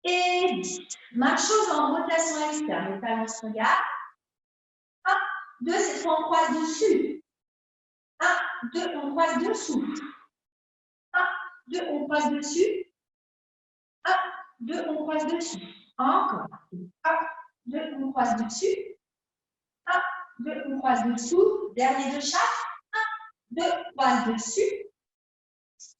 Speaker 1: et 10. Même chose en rotation externe. Le talon se regarde. 1, 2, c'est fois on croise dessus. 1, 2, on croise dessous. 1, 2, on croise dessus. 1, 2, on croise dessus. Encore. 1, 2, on croise dessus. 1, 2, on croise dessous. Dernier de chaque. 1, 2, croise dessus.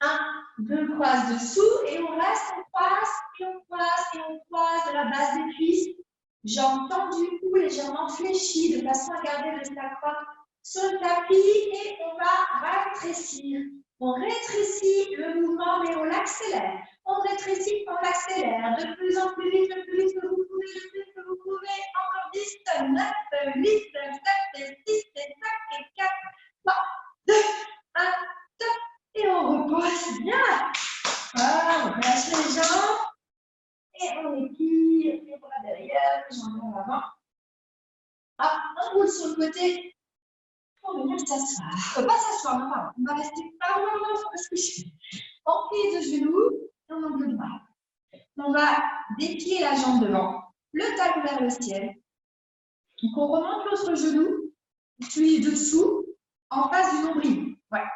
Speaker 1: 1, 2, croise dessous. Et on reste, on croise, et on croise, et on croise de la base des cuisses. Jambes tendues, cou légèrement fléchi, de façon à garder le sacrum sur le tapis. Et on va rétrécir. On rétrécit le mouvement, mais on l'accélère. On rétrécit, on l'accélère. De plus en plus vite, le plus vite que vous pouvez, le plus vite que vous pouvez. Encore 10, 9, 8, 7, 6, 5, 4, 3, 2, 1, top. Et on repose bien. Voilà, on relâche les jambes. Et on étire les bras derrière, les jambes en avant. Hop, on roule sur le côté. On va venir s'asseoir. Pas s'asseoir, non, pardon. On va rester pas loin parce que je suis en plie de genoux et en angle droit. On va déplier la jambe devant, le talon vers le ciel. Donc on remonte l'autre genou, puis dessous, en face du nombril. Voilà,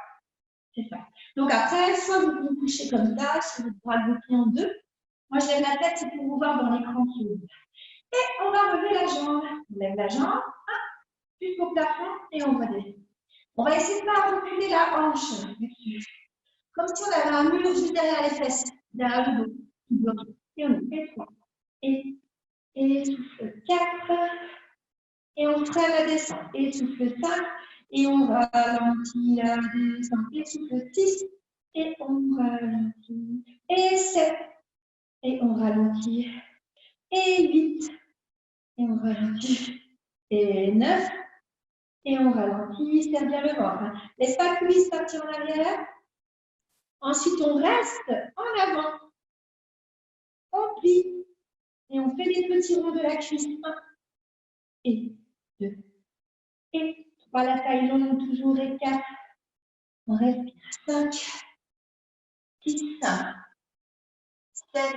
Speaker 1: c'est ça. Donc après, soit vous vous couchez comme ça, soit vous bras le plier en deux. Moi, je lève la tête, c'est pour vous voir dans l'écran qui ouvre. Et on va lever la jambe. On lève la jambe, jusqu'au plafond, et on va descendre. On va essayer de ne pas reculer la hanche dessus. Comme si on avait un mur juste derrière les fesses, derrière le dos. Et on fait 3. Et souffle 4. Et on freine la descente. Et souffle 5. Et on ralentit la descente. Et souffle 6. Et on ralentit. Et 7. Et on ralentit. Et 8. Et on ralentit. Et 9. Et on ralentit. Serre bien le ventre. Laisse pas la cuisse partir en arrière. Ensuite, on reste en avant. On plie.
Speaker 2: Et on fait les petits ronds de la cuisse. 1 et 2 et 3. La taille longue toujours et 4. On respire. 5, 6, 7.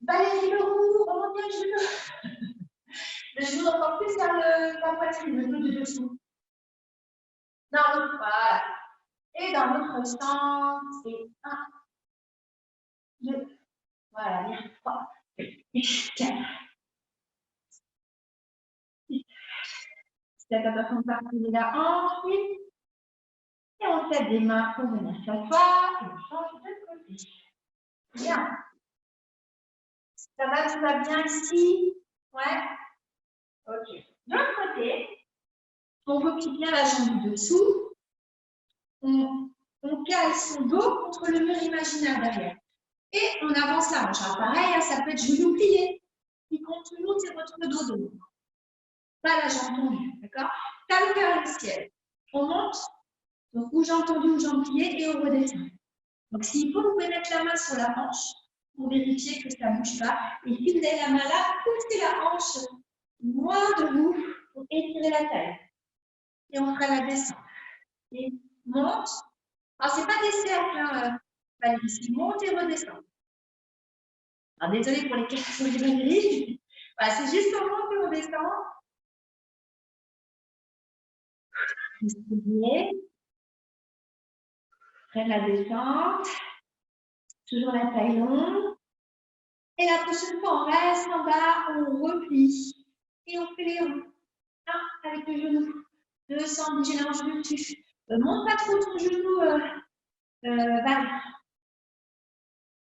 Speaker 2: Valérie Leroux, remontez le genou. Le genou encore plus vers la poitrine, le genou de dessous. Dans l'autre, voilà. Et dans l'autre sens, et 1, 2, voilà, bien, 3, et 4. 7, attention de partir de la hanche, 8. Et on tête des mains pour venir s'asseoir et on change de côté. Bien. Ça va, tout va bien ici? Ouais. Ok. De l'autre côté, on replie bien la jambe du dessous. On cale son dos contre le mur imaginaire derrière. Et on avance la hanche. Alors pareil, ça peut être genou plié. Il compte toujours, c'est votre dos de pas la jambe tendue. D'accord? Talon vers le ciel. On monte. Donc, ou jambe tendue ou jambe pliée et on redescend. Donc, s'il faut, vous pouvez mettre la main sur la hanche pour vérifier que ça ne bouge pas. Et si vous avez la main là, poussez la hanche loin de vous pour étirer la taille. Et on fera la descente. Et monte. Alors, ce n'est pas des cercles, hein, Valérie. Monte et redescend. Alors, désolée pour les Valérie. Voilà, c'est juste on monte et on descend. Respirez. Après la descente. Toujours la taille longue. Et la prochaine fois, on reste en bas, on replie. Et on fait les ronds. 1 avec le genou. 2 sans bouger la hanche du dessus. Monte pas trop ton genou, Val.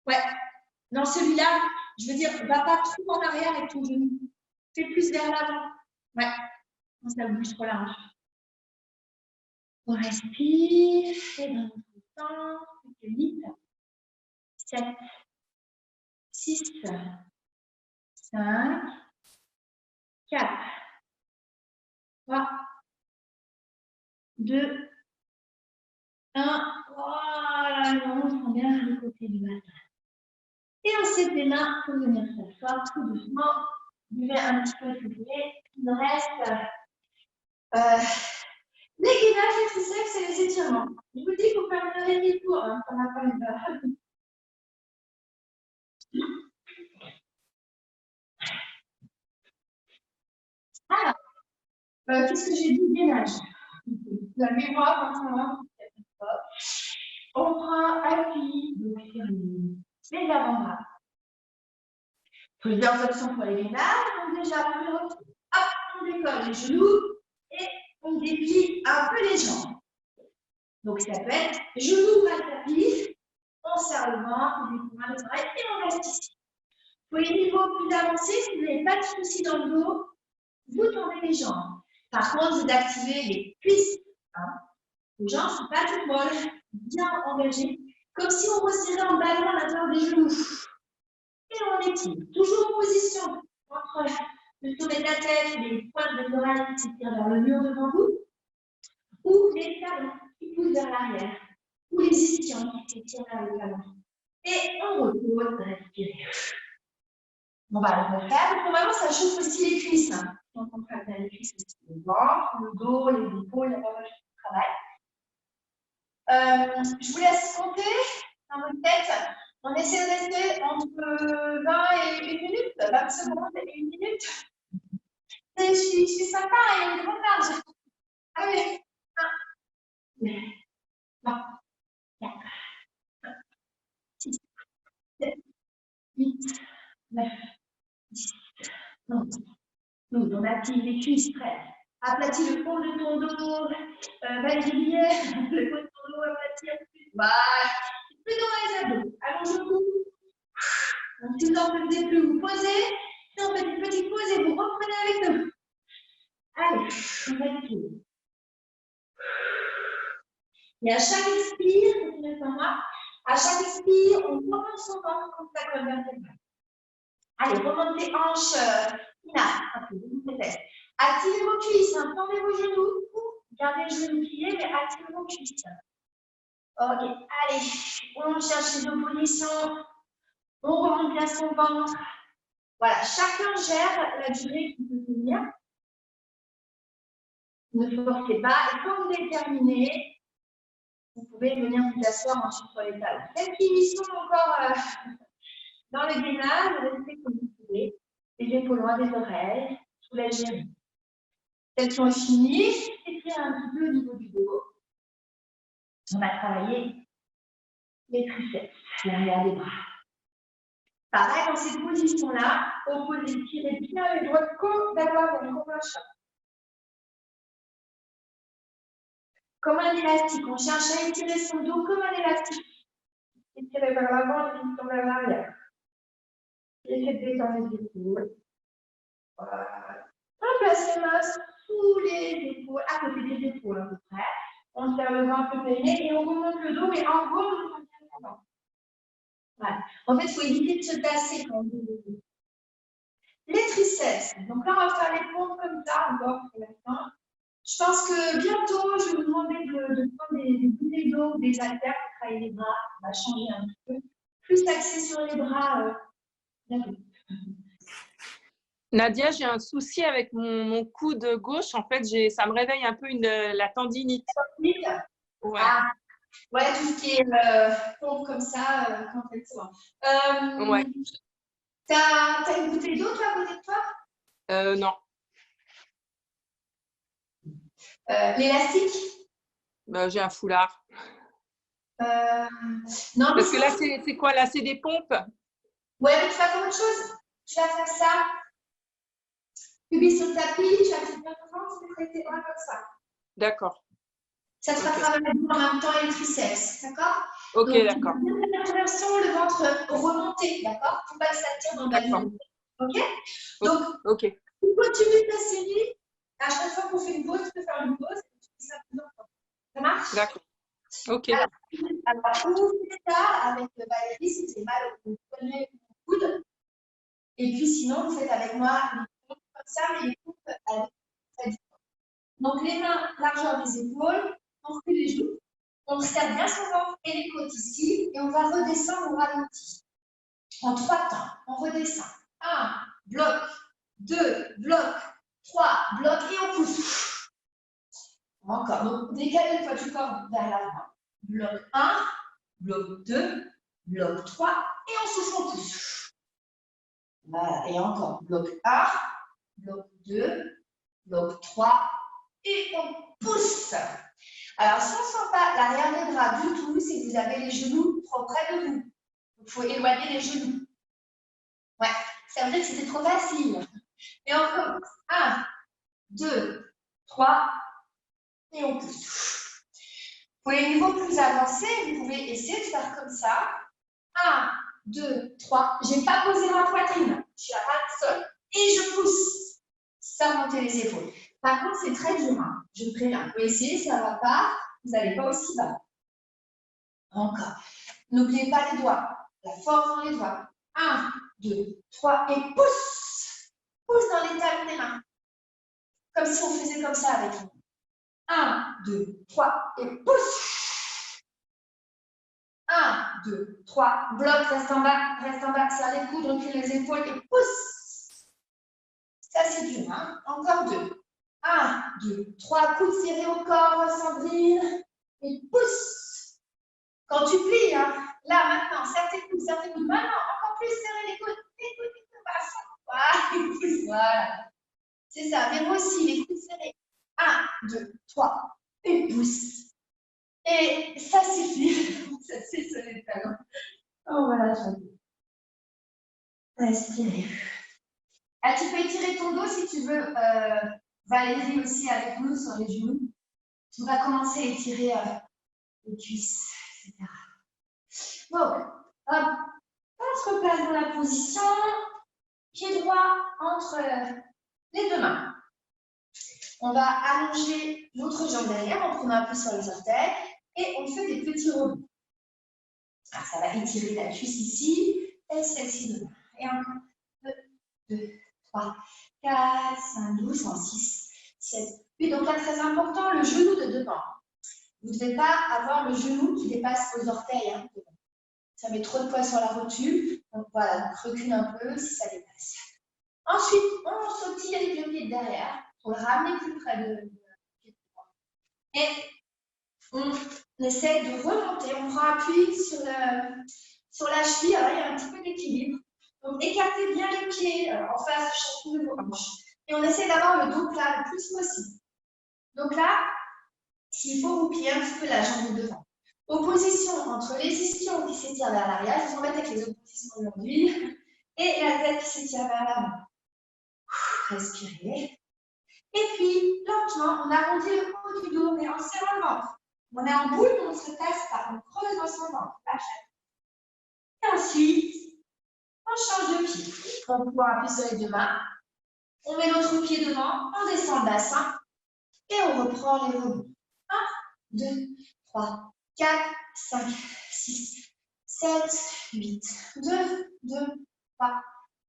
Speaker 2: Ouais. Dans celui-là, je veux dire, va pas trop en arrière avec ton genou. Fais plus vers l'avant. Ouais. Non, ça bouge trop la hanche. On respire. Et dans notre temps, 8, 7, 6, 5, 4, 3, 2, 1. Voilà, on sent bien le côté du bassin. Et on s'aide les mains pour venir s'asseoir tout doucement. Buvez un petit peu si vous voulez. Il nous reste les gainages, c'est ça que c'est les étirements. Je vous dis qu'il faut faire une heure et demie de tour, hein, ça n'a pas une heure. Alors, qu'est-ce que j'ai dit? Gainage. La mémoire, quand on va. On prend appui, donc les avant-bras. Plusieurs options pour les gainages. Donc déjà, hop, on décolle les genoux et on déplie un peu les jambes. Donc ça peut être genoux à tapis, on serre le ventre, on découvre les oreilles et on reste ici. Pour les niveaux plus avancés, si vous n'avez pas de soucis dans le dos, vous tendez les jambes. Par contre, vous activez les cuisses. Hein. Les jambes ne sont pas toutes molles, bien engagées, comme si on resserrait en ballon à l'intérieur des genoux. Et on étire. Toujours en position entre le sommet de la tête et les pointes de l'oreille qui s'étirent vers le mur devant vous, ou les talons qui poussent vers l'arrière, ou les ischions qui s'étirent vers le talon. Et on repose, respirer. On va le refaire. Normalement, ça chauffe aussi les cuisses. Hein. Donc, on travaille les cuisses aussi. Le ventre, le dos, les épaules, il y a pas mal de travail. Je vous laisse compter dans votre tête. On essaie de rester entre 20 et 1 minute, 20 secondes et 1 minute. Je suis sympa et on regarde. Allez, 1, 2, 3, 4, 6, 7, 8, 9, 10, 11, 12. On active les cuisses prêtes. Aplatis le fond de ton dos. Valérie Billet, le fond de ton dos aplati. Voilà. Plus dans les abdos. Allongez-vous. Donc, si vous n'en pouvez plus, vous posez. Et on fait une petite pause et vous reprenez avec nous. Allez, on va tout. Et à chaque expire, à chaque expire, on remonte son ventre comme ça, comme vertébrale. Allez, remontez hanches. Ina, un peu, peut-être. Activez vos cuisses, hein, tendez vos genoux. Gardez les genoux pliés, mais activez vos cuisses. Ok, allez, on cherche les deux positions. On remonte bien son ventre. Voilà, chacun gère la durée qu'il peut tenir. Ne forcez pas. Et quand vous avez terminé, vous pouvez venir vous asseoir ensuite sur les talons. Celles qui sont encore dans le gainage, restez comme vous pouvez. Les épaules loin des oreilles, soulagez. Celles qui ont fini, étirez un petit peu au niveau du dos. On va travailler les triceps, l'arrière des bras. Pareil, dans cette position-là, opposez, tirez bien les doigts comme d'abord comme un chat. Comme un élastique. On cherche à étirer son dos comme un élastique. Étirez vers l'avant et puis vers l'arrière. Essayez de détendre les épaules. Voilà. On place les mains sous les épaules, à côté des épaules à peu près. On serre le ventre peiné et on remonte le dos, mais en gros, on remonte le ventre. Voilà. En fait, il faut éviter de se tasser quand on dit le dos. Les triceps. Donc là, on va faire les pompes comme ça, encore pour l'instant. Je pense que bientôt, je vais vous demander de prendre des bouteilles d'eau, des haltères pour travailler les bras. On va changer un petit peu. Plus axé sur les bras.
Speaker 3: Nadia, j'ai un souci avec mon coude gauche. En fait, ça me réveille un peu la tendinite.
Speaker 2: Ouais. Ah, ouais, tout ce qui est pompe comme ça, complètement.
Speaker 3: Ouais.
Speaker 2: T'as une bouteille d'eau, toi, à côté de toi?
Speaker 3: Non.
Speaker 2: L'élastique?
Speaker 3: J'ai un foulard.
Speaker 2: Non,
Speaker 3: parce que là, c'est quoi? Là, c'est des pompes?
Speaker 2: Ouais, mais tu vas faire autre chose. Tu vas faire ça. Pubis sur le tapis, tu vas te bien comprendre, tu vas traiter tes bras comme ça.
Speaker 3: D'accord.
Speaker 2: Ça te fera travailler en même temps les triceps, d'accord?
Speaker 3: Ok, d'accord.
Speaker 2: L'inversion, le ventre remonté, d'accord? Pour pas que ça tire dans la ligne. Ok? Donc,
Speaker 3: okay.
Speaker 2: Tu continues ta série. À chaque fois qu'on fait une pause, tu peux faire une pause. Et tu fais ça plus longtemps. Ça marche?
Speaker 3: D'accord. Ok.
Speaker 2: Alors, vous faites ça avec Valérie si vous avez mal au poignet ou au coude. Et puis sinon, vous faites avec moi les pompes comme ça, mais les pompes avec. Donc, les mains, largeur des épaules, on recule les joues, on serre bien son ventre et les côtes ici, et on va redescendre au ralenti. En 3 temps, on redescend. 1, bloc, 2, bloc, 3, bloc, et on pousse. Encore. Donc, décalez une fois du corps vers l'avant. Bloc 1, bloc 2, bloc 3, et on souffle, on pousse. Voilà, et encore. Bloc 1, bloc 2, bloc 3, et on pousse. Alors, si on ne sent pas l'arrière des bras du tout, c'est que vous avez les genoux trop près de vous. Il faut éloigner les genoux. Ouais, ça veut dire que c'était trop facile. Et on commence. 1, 2, 3, et on pousse. Pour les niveaux plus avancés, vous pouvez essayer de faire comme ça. 1, 2, 3. Je n'ai pas posé ma poitrine. Je suis à ras de sol. Et je pousse. Sans monter les épaules. Par contre, c'est très dur. Hein. Je me préviens. Vous pouvez essayer, ça ne va pas. Vous n'allez pas aussi bas. Encore. N'oubliez pas les doigts. La force dans les doigts. 1, 2, 3. Et pousse. Pousse dans les talons des mains. Comme si on faisait comme ça avec nous. 1, 2, 3. Et pousse. 1, 2, 3. Bloc, reste en bas. Serre les coudes, recule les épaules et pousse. Ça, c'est dur. Hein? Encore 2. 1, 2, 3. Coudes serrés au corps, Sandrine. Et pousse. Quand tu plies, hein, là, maintenant, serre tes coudes. Maintenant, encore plus, serrer les coudes. Les coudes, voilà. C'est ça. Mais moi aussi, les coudes serrés. 1, 2, 3. Et pousse. Et ça suffit. Ça, c'est sur les talons. Oh, voilà, j'adore. Inspirez. Ah, tu peux étirer ton dos si tu veux. Valérie aussi avec nous sur les genoux. On va commencer à étirer les cuisses, etc. Donc, hop, on se replace dans la position. Pied droit entre les deux mains. On va allonger l'autre jambe derrière en prenant un peu sur les orteils et on fait des petits rebonds. Alors, ça va étirer la cuisse ici et celle-ci devant. Et encore 2, 3, 4, 5, 12, 6, 7, 8. Donc là, très important, le genou de devant. Vous ne devez pas avoir le genou qui dépasse vos orteils. Hein,
Speaker 1: Ça met trop de poids sur la rotule. Donc voilà, donc recule un peu si ça dépasse. Ensuite, on sautille avec le pied de derrière pour le ramener plus près de pied de devant. Et on essaie de remonter. On prend appui sur la cheville. Alors, il y a un petit peu d'équilibre. Donc, écartez bien les pieds en face de chacune de vos hanches. Et on essaie d'avoir le dos plat le plus possible. Donc là, s'il faut, vous pliez un petit peu la jambe de devant. Opposition entre les ischions qui s'étirent vers l'arrière. Je vous embête avec les oppositions aujourd'hui. Et la tête qui s'étire vers l'avant. Respirez. Et puis, lentement, on arrondit le haut du dos, mais en serrant le ventre. On est en boule, mais on ne se tasse pas. On creuse dans son ventre. Et ensuite, on change de pied. On va pouvoir appuyer sur les deux mains. On met l'autre pied devant, on descend le bassin et on reprend les rebonds. 1, 2, 3, 4, 5, 6, 7, 8. 2, 2, 3,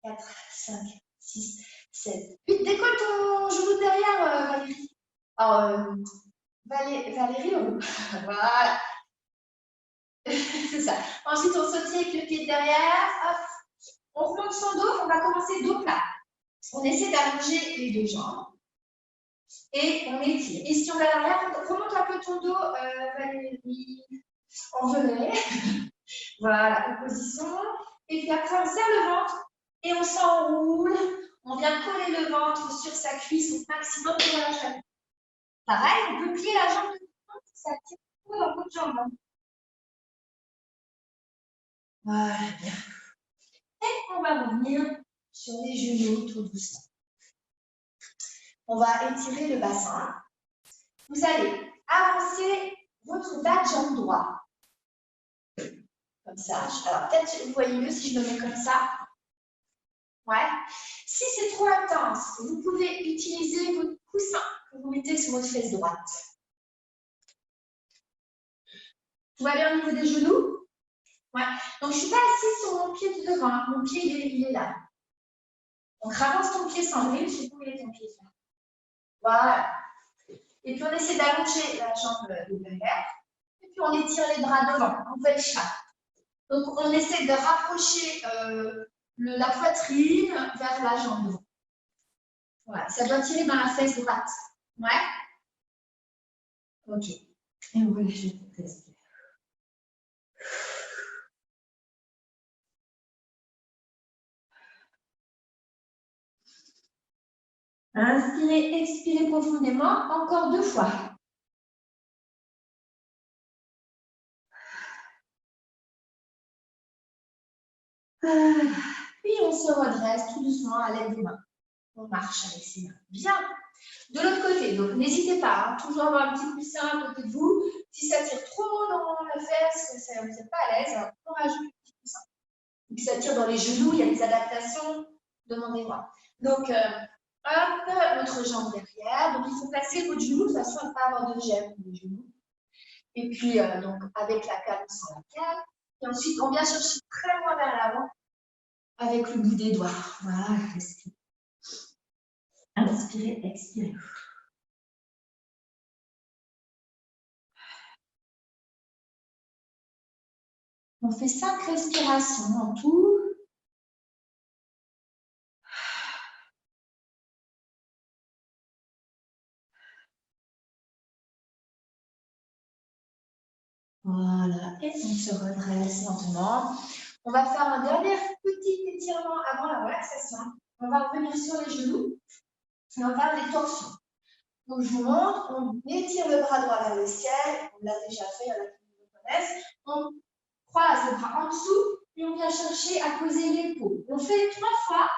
Speaker 1: 4, 5, 6, 7, 8. Décolle ton genou derrière, Valérie. Alors, Valérie, voilà. C'est ça. Ensuite, on sautille avec le pied de derrière. Hop. On remonte son dos. On va commencer dos plat. On essaie d'allonger les deux jambes. Et on étire. Et si on va à l'arrière, remonte un peu ton dos, Valérie. Envolée. Voilà, opposition. Et puis après, on serre le ventre et on s'enroule. On vient coller le ventre sur sa cuisse au maximum pour la jambe. Pareil, on peut plier la jambe de devant si ça tire tout dans votre jambe. Voilà, bien. Et on va revenir sur les genoux tout doucement. On va étirer le bassin. Vous allez avancer votre bas de jambe droit. Comme ça. Alors, peut-être vous voyez mieux si je me mets comme ça. Ouais. Si c'est trop intense, vous pouvez utiliser votre coussin que vous mettez sur votre fesse droite. Tout va bien au niveau des genoux? Ouais. Donc, je ne suis pas assise sur mon pied de devant. Mon pied, il est là. Donc, avance ton pied sans brille. Je sais pas où il est ton pied. Voilà. Et puis, on essaie d'allonger la jambe de derrière. Et puis, on étire les bras devant. On fait le chat. Donc, on essaie de rapprocher la poitrine vers la jambe devant. Voilà. Ça doit tirer dans la fesse droite. Ouais. OK. Et on relâche le test. Inspirez, expirez profondément, encore 2 fois. Puis on se redresse tout doucement à l'aide des mains. On marche avec ses mains. Bien. De l'autre côté, donc n'hésitez pas, hein, toujours avoir un petit coussin à côté de vous. Si ça tire trop dans la fesse, que vous n'êtes pas à l'aise, on rajoute un petit coussin. Et puis ça tire dans les genoux, il y a des adaptations, demandez-moi. Donc, hop, notre jambe derrière. Donc, il faut placer votre genou de façon à ne pas avoir de gêne pour les genoux. Et puis, donc, avec la canne sans la canne. Et ensuite, on vient chercher très loin vers l'avant avec le bout des doigts. Voilà, respirez. Inspirez, expirez. On fait 5 respirations en tout. Voilà, et on se redresse lentement. On va faire un dernier petit étirement avant la relaxation. On va revenir sur les genoux et on va faire des torsions. Donc, je vous montre, on étire le bras droit vers le ciel. On l'a déjà fait, il y en a qui me connaissent. On croise le bras en dessous et on vient chercher à poser l'épaule. On fait 3 fois.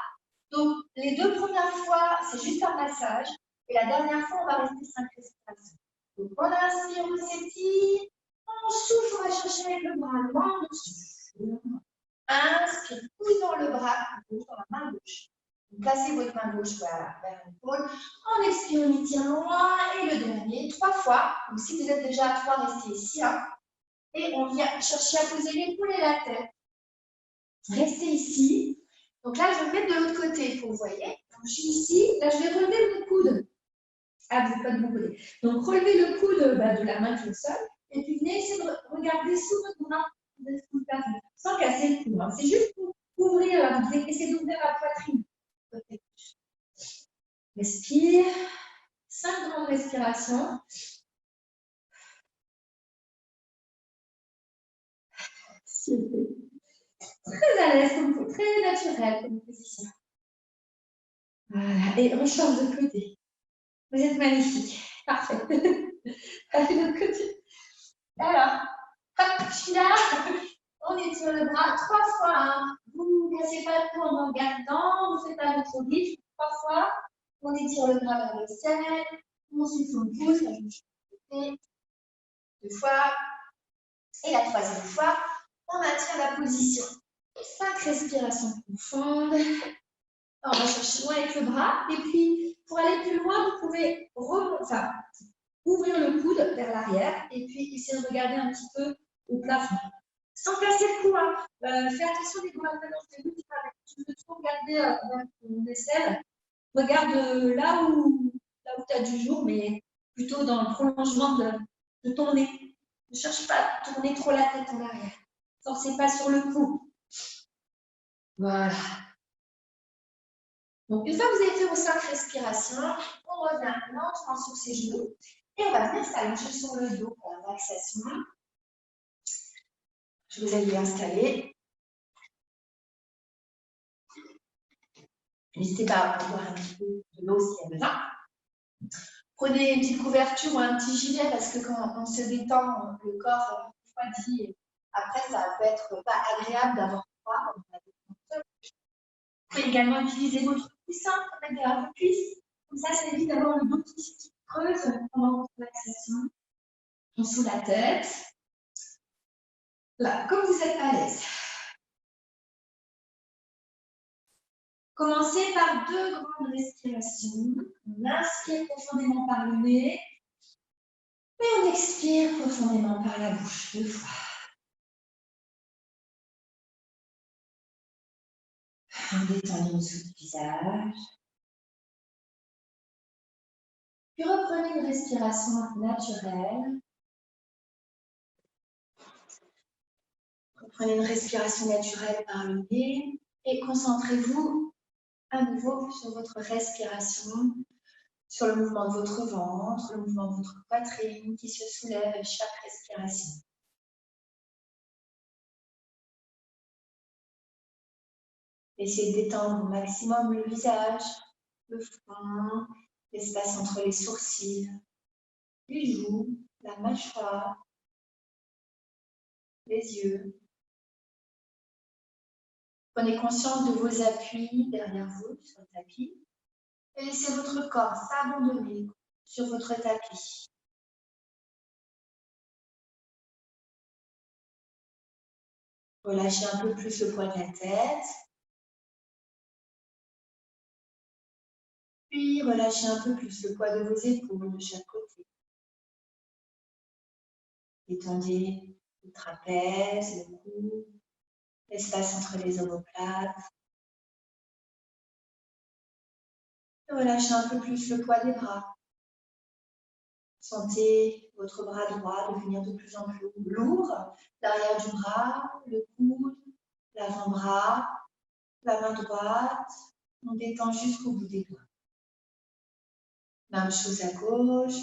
Speaker 1: Donc, les 2 premières fois, c'est juste un massage. Et la dernière fois, on va rester 5 respirations. Donc, on inspire, on s'étire. On souffle, on va chercher avec le bras loin en dessous. Inspire, poussant le bras gauche dans la main gauche. Placez votre main gauche voilà, vers l'épaule. On expire, on étire loin. Et le dernier, 3 fois. Donc, si vous êtes déjà à 3, restez ici. Hein. Et on vient chercher à poser l'épaule et la tête. Restez ici. Donc là, je vais me mettre de l'autre côté pour vous voyez. Donc, je suis ici. Là, je vais relever mon coude. Ah, vous n'êtes pas de mon côté. Donc, relevez le coude de la main qui est au sol. Et puis, venez essayer de regarder sous votre main. Sans casser le cou. Hein. C'est juste pour ouvrir, vous essayez d'ouvrir la poitrine. Respire. 5 grandes respirations. Très à l'aise, très naturel comme position. Voilà, et rechange de côté. Vous êtes magnifique. Parfait. Allez, de l'autre côté. Alors, hop, je suis là. On étire le bras 3 fois. Hein. Vous ne cassez pas le cou en regardant. Vous faites pas trop vite. 3 fois. On étire le bras vers le ciel. On suit son pouce. Et 2 fois. Et la 3e fois, on maintient la position. 5 respirations profondes. Alors, on va chercher loin avec le bras. Et puis, pour aller plus loin, vous pouvez ouvrir le coude vers l'arrière. Et puis, essayer de regarder un petit peu au plafond. Sans casser le cou. Hein. Fais attention des bras de tu veux trop regarder vers ton aisselle. Regarde là où tu as du jour, mais plutôt dans le prolongement de ton nez. Ne cherche pas à tourner trop la tête en arrière. Ne forcez pas sur le cou. Voilà. Donc, une fois que vous avez fait vos 5 respirations, on revient lentement sur ses genoux et on va venir s'allonger sur le dos pour la relaxation. Je vous ai installé. N'hésitez pas à boire un petit peu de l'eau s'il y a besoin. Prenez une petite couverture ou un petit gilet parce que quand on se détend, le corps refroidit. Et après, ça peut être pas agréable d'avoir froid. Vous pouvez également utiliser votre coussin pour mettre derrière vos cuisses. Comme ça évite d'avoir le dos qui creuse pendant votre relaxation. On sous la tête. Là, comme vous êtes à l'aise. Commencez par 2 grandes respirations. On inspire profondément par le nez. Et on expire profondément par la bouche 2 fois. On détend les muscles du visage. Puis reprenez une respiration naturelle. Reprenez une respiration naturelle par le nez et concentrez-vous à nouveau sur votre respiration, sur le mouvement de votre ventre, le mouvement de votre poitrine qui se soulève à chaque respiration. Essayez de détendre au maximum le visage, le front, l'espace entre les sourcils, les joues, la mâchoire, les yeux. Prenez conscience de vos appuis derrière vous sur le tapis et laissez votre corps s'abandonner sur votre tapis. Relâchez un peu plus le poids de la tête. Puis relâchez un peu plus le poids de vos épaules de chaque côté. Étendez le trapèze, le cou, l'espace entre les omoplates. Et relâchez un peu plus le poids des bras. Sentez votre bras droit devenir de plus en plus lourd. L'arrière du bras, le coude, l'avant-bras, la main droite. On détend jusqu'au bout des doigts. Même chose à gauche.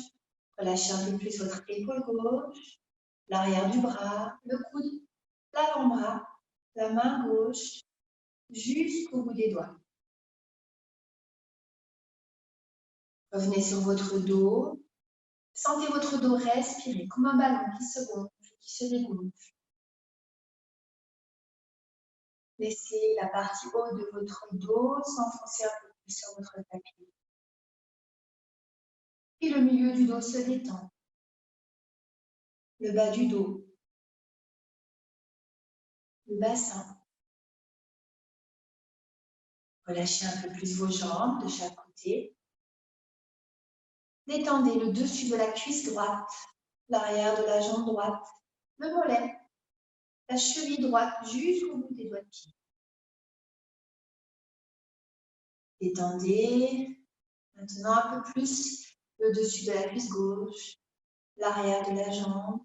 Speaker 1: Relâchez un peu plus votre épaule gauche, l'arrière du bras, le coude, l'avant-bras, la main gauche, jusqu'au bout des doigts. Revenez sur votre dos. Sentez votre dos respirer comme un ballon qui se gonfle, qui se dégonfle. Laissez la partie haute de votre dos s'enfoncer un peu plus sur votre tapis. Puis le milieu du dos se détend. Le bas du dos. Le bassin. Relâchez un peu plus vos jambes de chaque côté. Détendez le dessus de la cuisse droite, l'arrière de la jambe droite, le mollet, la cheville droite jusqu'au bout des doigts de pied. Détendez maintenant un peu plus le dessus de la cuisse gauche, l'arrière de la jambe,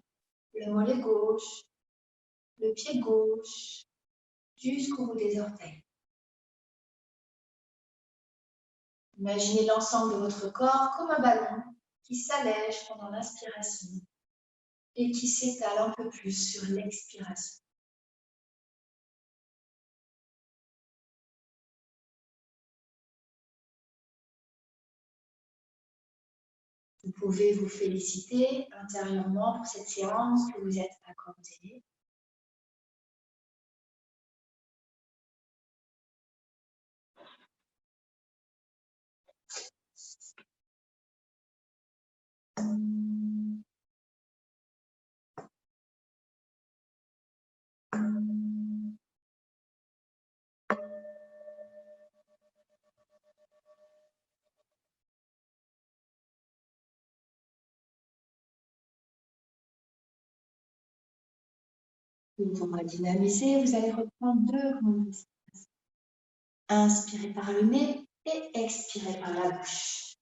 Speaker 1: le mollet gauche, le pied gauche, jusqu'au bout des orteils. Imaginez l'ensemble de votre corps comme un ballon qui s'allège pendant l'inspiration et qui s'étale un peu plus sur l'expiration. Vous pouvez vous féliciter intérieurement pour cette séance que vous êtes accordée. Pour redynamiser, vous allez reprendre 2 grandes respirations. Inspirez par le nez et expirez par la bouche.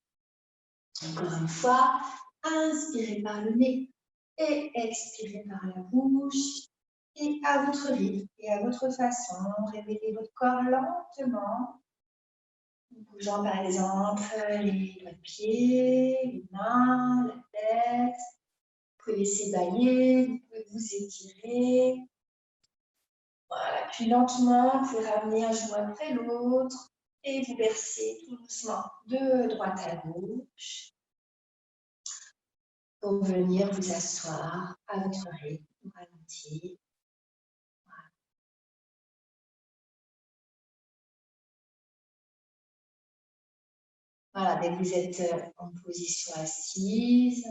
Speaker 1: Encore une fois, inspirez par le nez et expirez par la bouche. Et à votre rythme et à votre façon, réveillez votre corps lentement. En bougeant par exemple les doigts de pied, les mains, la tête. Vous pouvez laisser bailler, vous pouvez vous étirer. Voilà, puis lentement, vous pouvez ramener un genou après l'autre et vous versez tout doucement de droite à gauche pour venir vous asseoir à votre rythme, au ralenti. Voilà, dès que vous êtes en position assise,